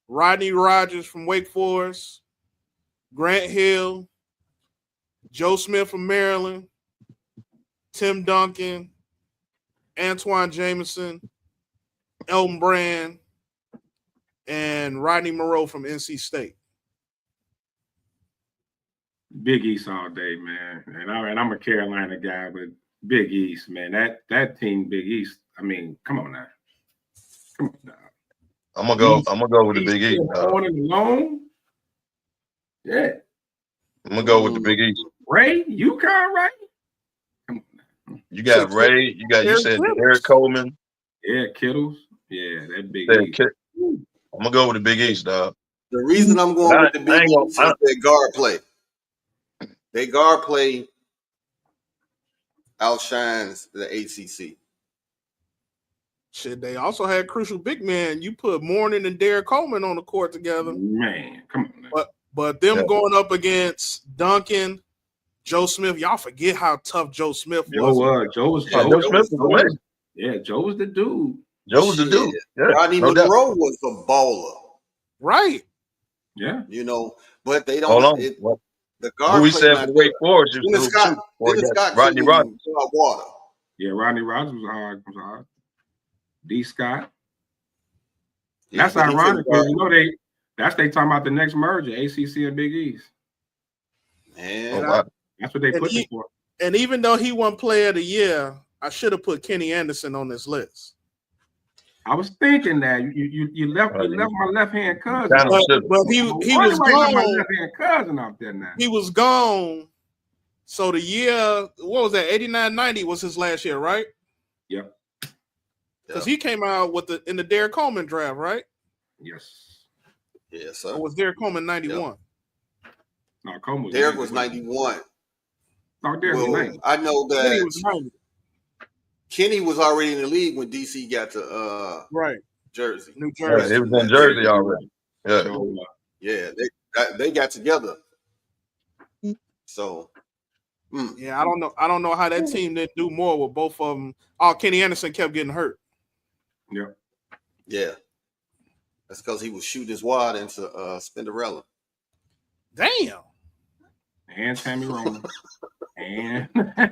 Rodney Rogers from Wake Forest, Grant Hill, Joe Smith from Maryland, Tim Duncan, Antoine Jameson, Elton Brand, and Rodney Moreau from NC State. Big East all day, man. And I'm a Carolina guy, but Big East, man. That team, Big East. I mean, come on now. Come on now. I'm gonna go with the Big East. Alone. Yeah. I'm gonna go with the Big East. Ray, UConn, right? Come on now. You got Ray. You said Eric Coleman. Yeah, Kittles. Yeah, that Big East. I'm gonna go with the Big East, dog. The reason I'm going with the Big East is their guard play. Their guard play outshines the ACC. Shit, they also had crucial big men. You put Mourning and Derek Coleman on the court together. Man, come on. Man. But them going up against Duncan, Joe Smith, y'all forget how tough Joe Smith was. Joe was the Yeah, Joe was the dude. Joe was the dude. Yeah, Rodney Monroe was a baller. Right. Yeah. You know, but they don't. Hold on. The guard. Who we said for Wake Forest? Dennis Scott, Rodney Rogers. Water. Yeah, Rodney Rogers was hard. D. Scott. That's ironic because you know they talking about the next merger, ACC and Big East. Man, that's what they put it for. And even though he won Player of the Year, I should have put Kenny Anderson on this list. I was thinking that you left my left hand cousin, but he was gone. My left hand cousin out there now. He was gone. So the year, what was that? 89-90 was his last year, right? Yep. Because he came out in the Derek Coleman draft, right? Yes. Yes, sir. Or was Derek Coleman 91? Yep. No, Coleman. Derek was 91. No, Derek was 90. I know that Kenny was 90. Kenny was already in the league when DC got to Jersey. New Jersey. It was in Jersey already. Yeah. So, yeah, they got together. So yeah, I don't know how that team didn't do more with both of them. Oh, Kenny Anderson kept getting hurt. Yeah. Yeah. That's because he was shooting his wad into Spinderella. Damn. And Tammy Roman. And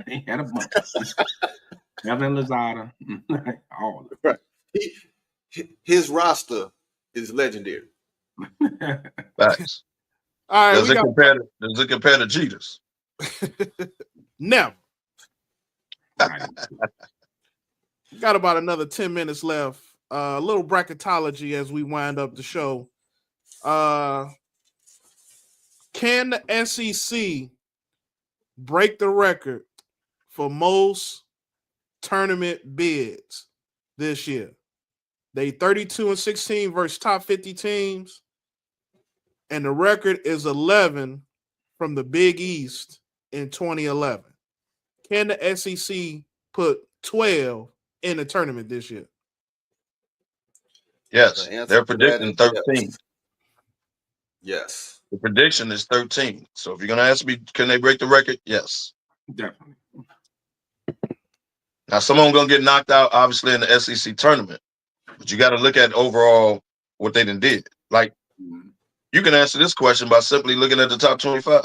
he had a bunch. Evan Lozada. All of it. Right. His roster is legendary. Facts. All right, does it compare to Jeter's? Never. Got about another 10 minutes left. A little bracketology as we wind up the show. Can the SEC break the record for most tournament bids this year? They 32-16 versus top 50 teams, and the record is 11 from the Big East in 2011. Can the SEC put 12 in the tournament this year? Yes, they're predicting 13. Yes. The prediction is 13. So if you're going to ask me, can they break the record? Yes. Definitely. Now, some of them going to get knocked out, obviously, in the SEC tournament. But you got to look at overall what they did. Like, you can answer this question by simply looking at the top 25.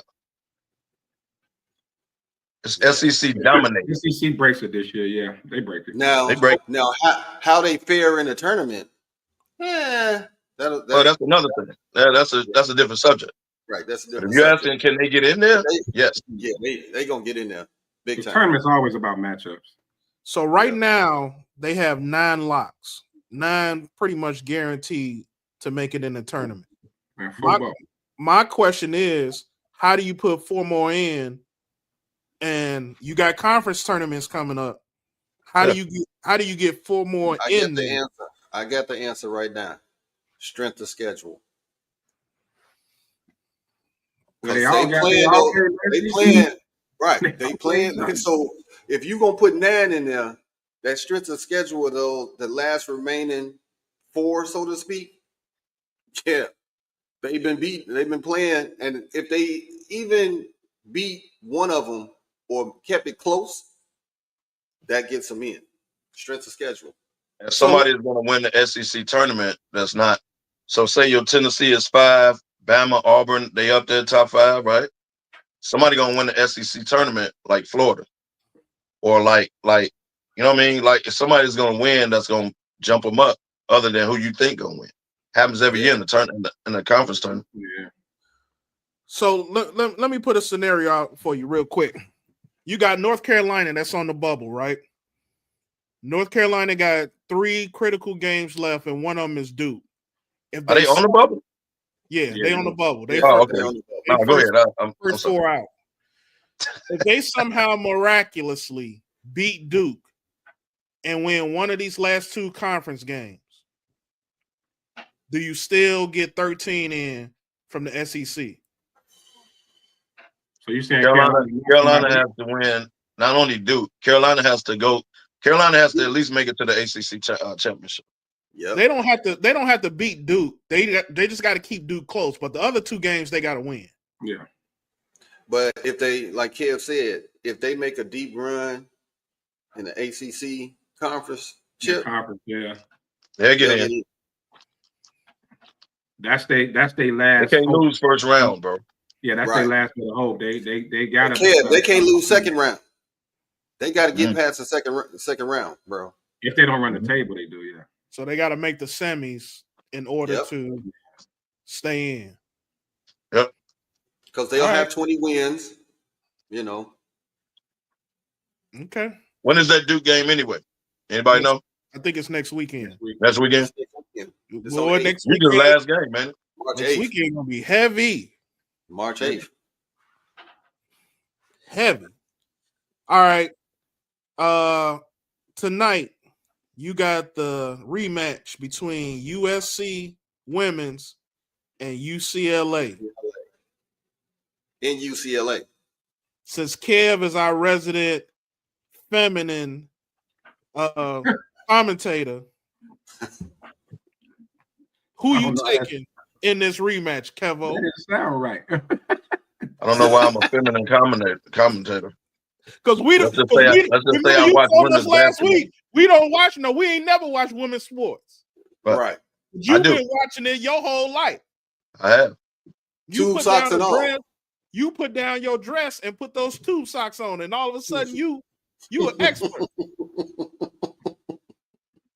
It's SEC dominated. SEC breaks it this year. Yeah, they break it. Now, how they fare in the tournament? that's another thing. That's a different subject. Right, that's a But different if you're subject. asking, can they get in there? Yes. Yeah, they gonna get in there big The time. tournament's always about matchups. So right now they have 9 locks, 9 pretty much guaranteed to make it in the tournament. Man, my question is, how do you put 4 more in? And you got conference tournaments coming up. How do you get 4 more in there? I got the answer right now. Strength of schedule. Well, They playing. So if you're gonna put 9 in there, that strength of schedule though, the last remaining 4, so to speak. Yeah, they've been playing, and if they even beat one of them or kept it close, that gets them in. Strength of schedule. And somebody is going to win the SEC tournament. That's not. So say your Tennessee is 5, Bama, Auburn, they up there top 5, right? Somebody going to win the SEC tournament like Florida, or like you know what I mean? Like if somebody's going to win, that's going to jump them up. Other than who you think going to win. Happens every year in the conference tournament. Yeah. So let me put a scenario out for you real quick. You got North Carolina that's on the bubble, right? North Carolina got 3 critical games left, and one of them is Duke. Are they on the bubble? Yeah, they on the bubble. They go ahead. First 4 out. If they somehow miraculously beat Duke and win one of these last 2 conference games, do you still get 13 in from the SEC? So you're saying Carolina has to win not only Duke. Carolina has to at least make it to the ACC championship. Yeah, they don't have to beat Duke. They just got to keep Duke close. But the other 2 games they got to win. Yeah. But if they, like Kev said, if they make a deep run in the ACC conference chip, they get in. That's their last. They can't lose first round, bro. Yeah, that's their last bit of hope. They got to. They can't lose second round. They got to get past the second round, bro. If they don't run the table, they do. Yeah. So they got to make the semis in order to stay in. Yep. Because they'll have 20 wins, you know. Okay. When is that Duke game anyway? Anybody know? I think it's next weekend. Next weekend? Boy, next weekend. The last game, man. Next weekend gonna be heavy. March 8th. Heavy. All right. Tonight you got the rematch between USC women's and UCLA. In UCLA. Since Kev is our resident feminine commentator, who you taking in this rematch, Kevo? That didn't sound right. I don't know why I'm a feminine commentator. Because we let's just say I watched women's last week. We don't watch. No, we ain't never watched women's sports. But right. You've been watching it your whole life. I have. Tube socks and all. You put down your dress and put those tube socks on, and all of a sudden you an expert.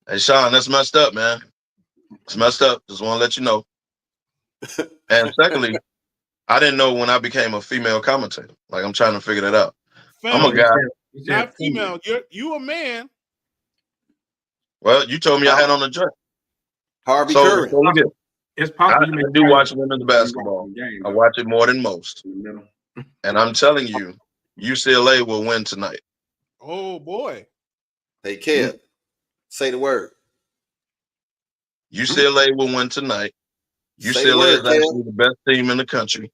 Hey Sean, that's messed up, man. It's messed up. Just want to let you know. And secondly, I didn't know when I became a female commentator. Like I'm trying to figure that out. I'm a guy. Not female. You a man. Well, you told me I had on a dress. Harvey Curry. So look at, it's possible I do watch women's basketball. I watch it more than most. And I'm telling you, UCLA will win tonight. Oh boy. Hey Kev, say the word. UCLA will win tonight. UCLA is actually the best team in the country.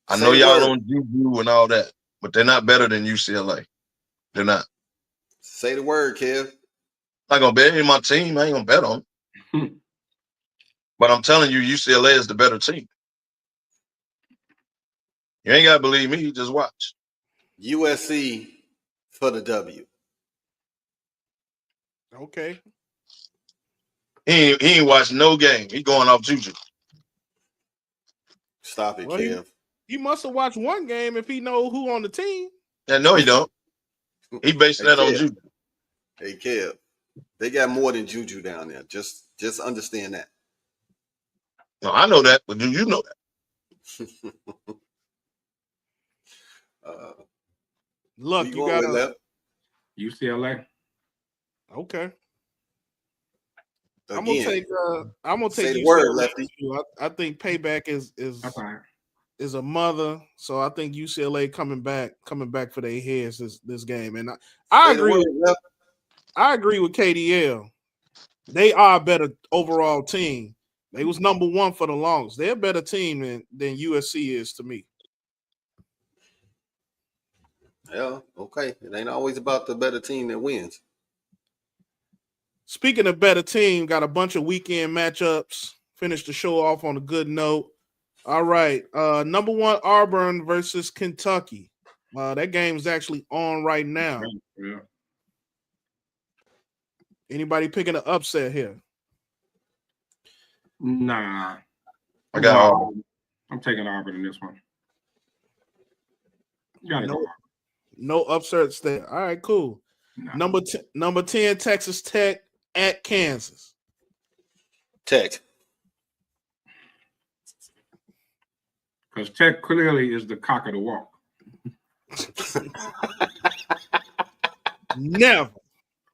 I know y'all don't Juju and all that, but they're not better than UCLA. They're not. Say the word, Kev. I'm not gonna bet in my team. I ain't gonna bet on them. But I'm telling you, UCLA is the better team. You ain't gotta believe me. Just watch. USC for the W. Okay. He ain't watching no game. He going off Juju. Stop it, Kev. He must have watched one game if he know who on the team. Yeah, no, he don't. He basing that on Juju. Hey, Kev, they got more than Juju down there. Just understand that. No, I know that, but do you know that? Look, you got left. UCLA. Okay. Again, I'm gonna take say the UCLA. word, Lefty. I think Payback is a mother, so I think UCLA coming back for their heads this game. And I agree with KDL. They are a better overall team. They was number one for the longest. They're a better team than USC is to me. Yeah, okay. It ain't always about the better team that wins. Speaking of better team, got a bunch of weekend matchups. Finished the show off on a good note. All right. Number 1, Auburn versus Kentucky. That game's actually on right now. Yeah. Anybody picking an upset here? Nah. I got Auburn. I'm taking Auburn in this one. No upsets there. All right, cool. Nah. Number 10, Texas Tech at Kansas. Tech. Because Tech clearly is the cock of the walk. Never.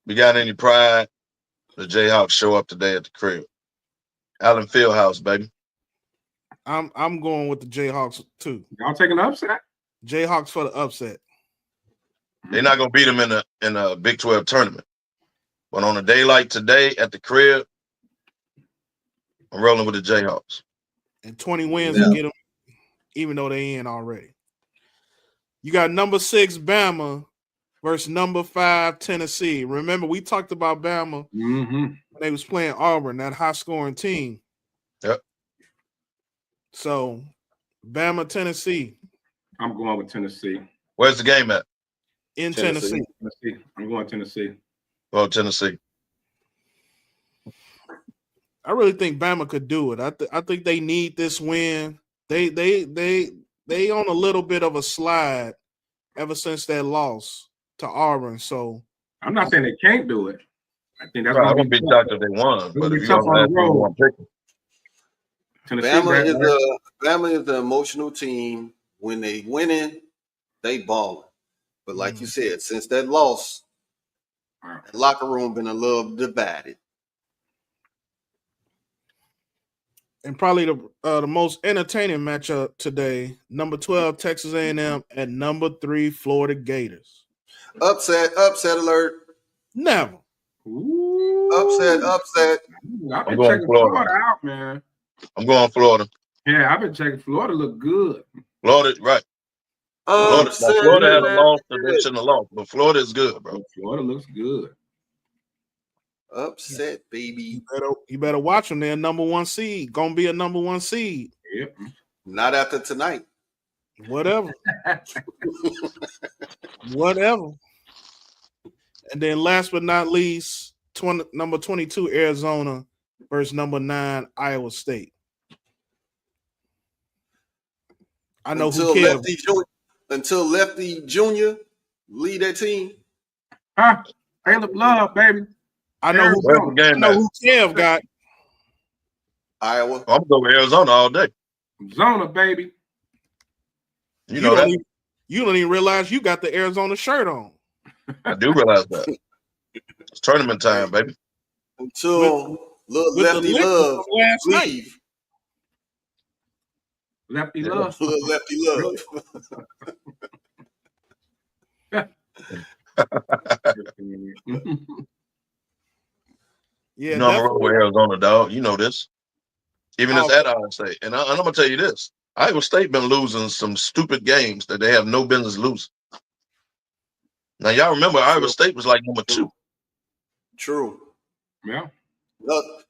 We got any pride? The Jayhawks show up today at the crib. Allen Fieldhouse, baby. I'm going with the Jayhawks too. Y'all taking the upset? Jayhawks for the upset. They're not gonna beat them in a Big 12 tournament. But on a day like today at the crib, I'm rolling with the Jayhawks. And 20 wins to get them, even though they in already. You got number 6 Bama versus number 5 Tennessee. Remember, we talked about Bama when they was playing Auburn, that high-scoring team. Yep. So, Bama, Tennessee. I'm going with Tennessee. Where's the game at? In Tennessee. I'm going Tennessee. Oh, Tennessee. I really think Bama could do it. I think they need this win. They on a little bit of a slide ever since that loss to Auburn. So I'm not saying they can't do it. I think that's going to be tough if they won. But if you don't have one pick, Bama is the emotional team. When they winning, they balling. But like you said, since that loss, the locker room been a little divided. And probably the most entertaining matchup today, number 12 Texas A&M and number 3 Florida Gators. Upset alert. Never. Ooh. Upset. I've been checking Florida out, man. I'm going Florida. Yeah, I've been checking Florida. Look good. Florida, right. Florida had a loss that they shouldn't have lost, but Florida is good, bro. Florida looks good. Upset, baby. You better watch them. They're number 1 seed. Gonna be a number 1 seed. Yep. Not after tonight. Whatever. Whatever. And then last but not least, number 22 Arizona versus number 9 Iowa State. I know who cares. Until Lefty Jr. lead that team. Caleb Love, baby. I know who Kev got. Iowa. I'm going with Arizona all day. Zona, baby. You know that. You don't even realize you got the Arizona shirt on. I do realize that. It's tournament time, baby. Until Lefty Love leave. Lefty Love. Lefty Love. Yeah, I'm rolling with Arizona, dog. You know this. Even it's at Iowa State. And I'm going to tell you this. Iowa State been losing some stupid games that they have no business losing. Now, y'all remember Iowa State was like number 2. True. Yeah.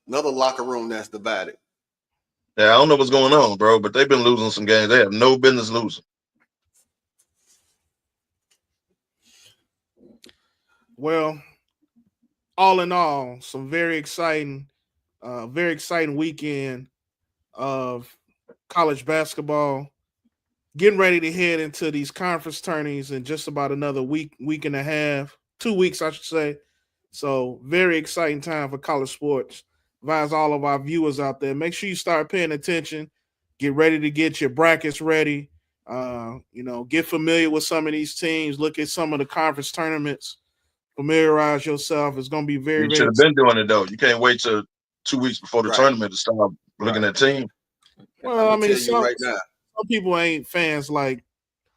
Another locker room that's divided. Yeah, I don't know what's going on, bro, but they've been losing some games. They have no business losing. Well, all in all, some very exciting weekend of college basketball. Getting ready to head into these conference tourneys in just about another week and a half, 2 weeks, I should say. So very exciting time for college sports. advise all of our viewers out there, make sure you start paying attention. Get ready to get your brackets ready. Get familiar with some of these teams. Look at some of the conference tournaments. Familiarize yourself. It's going to be very, You very should have been doing it, though. You can't wait till 2 weeks before the tournament to start looking at teams. Well, I mean, tell you right now, some people ain't fans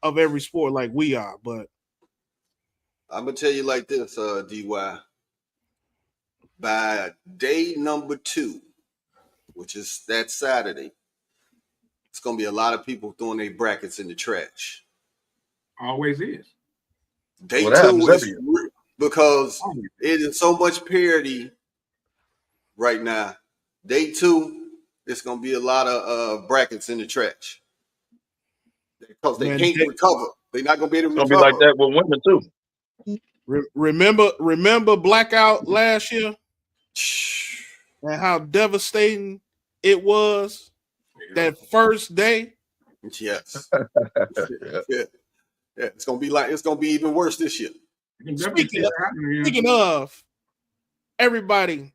of every sport like we are, but I'm gonna tell you like this, DY. By day number 2, which is that Saturday, it's gonna be a lot of people throwing their brackets in the trash. Always is. Day 2 is because it is so much parity right now. Day 2, it's gonna be a lot of brackets in the trash because they can't recover. They're not gonna be able to recover. It's gonna be like that with women too. Remember blackout last year and how devastating it was that first day. Yes. Yeah. It's gonna be even worse this year. Speaking of, everybody,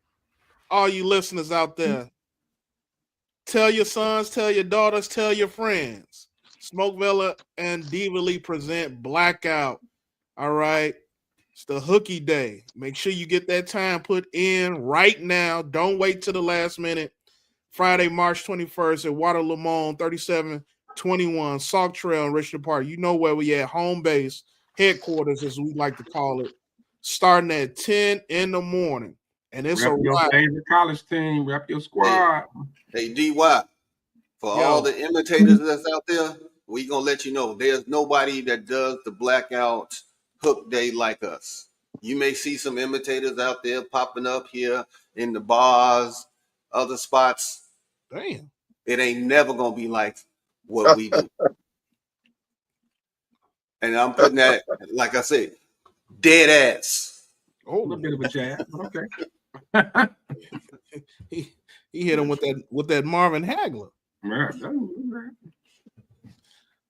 all you listeners out there, tell your sons, tell your daughters, tell your friends. SmokeFellas and Diva Lee present Blackout. All right. It's the hooky day. Make sure you get that time put in right now. Don't wait till the last minute. Friday, March 21st at Waterloo Mall, 3721 Sauk Trail in Richmond Park. You know where we at, home base, headquarters, as we like to call it, starting at 10 in the morning. And it's rep your favorite college team, rep your squad. Hey DY, for all the imitators that's out there, we gonna let you know there's nobody that does the blackout hook day like us. You may see some imitators out there popping up here in the bars, other spots. Damn. It ain't never gonna be like what we do. And I'm putting that, like I said, dead ass. Oh, a little bit of a jab, but okay. he hit him with that Marvin Hagler.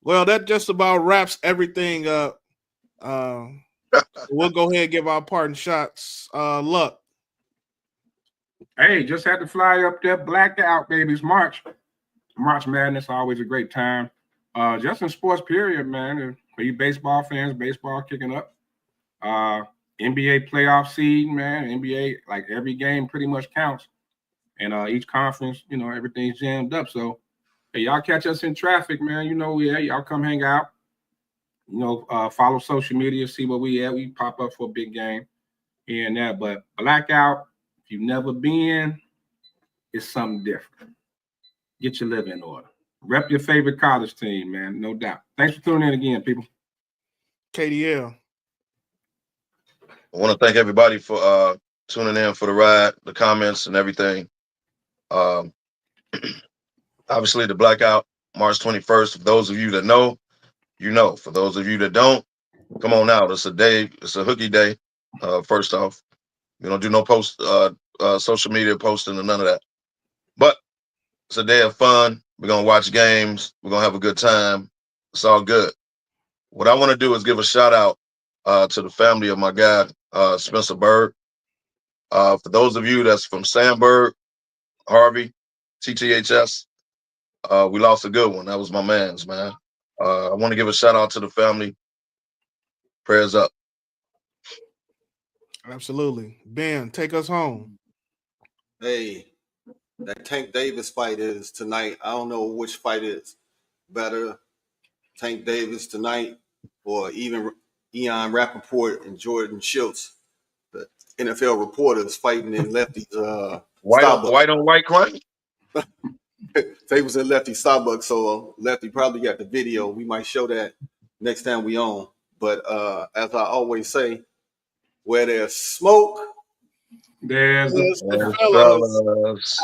Well, that just about wraps everything up. We'll go ahead and give our parting shots. Luck. Hey, just had to fly up there, blackout, baby. It's March Madness, always a great time. Just in sports, period, man. For you baseball fans, baseball kicking up. NBA playoff seed, man. NBA, like every game pretty much counts. And each conference, everything's jammed up. So, hey, y'all catch us in traffic, man. Y'all come hang out. Follow social media, see where we at. We pop up for a big game here and there. But blackout, if you've never been, it's something different. Get your live in order. Rep your favorite college team, man. No doubt. Thanks for tuning in again, people. KDL. I want to thank everybody for tuning in for the ride, the comments, and everything. Obviously, the blackout, March 21st. For those of you that know, you know. For those of you that don't, come on out. It's a day. It's a hooky day. First off, we don't do no social media posting or none of that. But it's a day of fun. We're gonna watch games. We're gonna have a good time. It's all good. What I want to do is give a shout out to the family of my guy, Spencer Bird. For those of you that's from Sandburg, Harvey, TTHS, we lost a good one. That was my man's, man. I want to give a shout out to the family. Prayers up. Absolutely. Ben, take us home. Hey, that Tank Davis fight is tonight. I don't know which fight is better, Tank Davis tonight or even Ian Rappaport and Jordan Schultz, the NFL reporters fighting in Lefty's white Starbucks. on white crime. They was in Lefty Starbucks, so Lefty probably got the video. We might show that next time we on. But as I always say, where there's smoke, there's the fellas.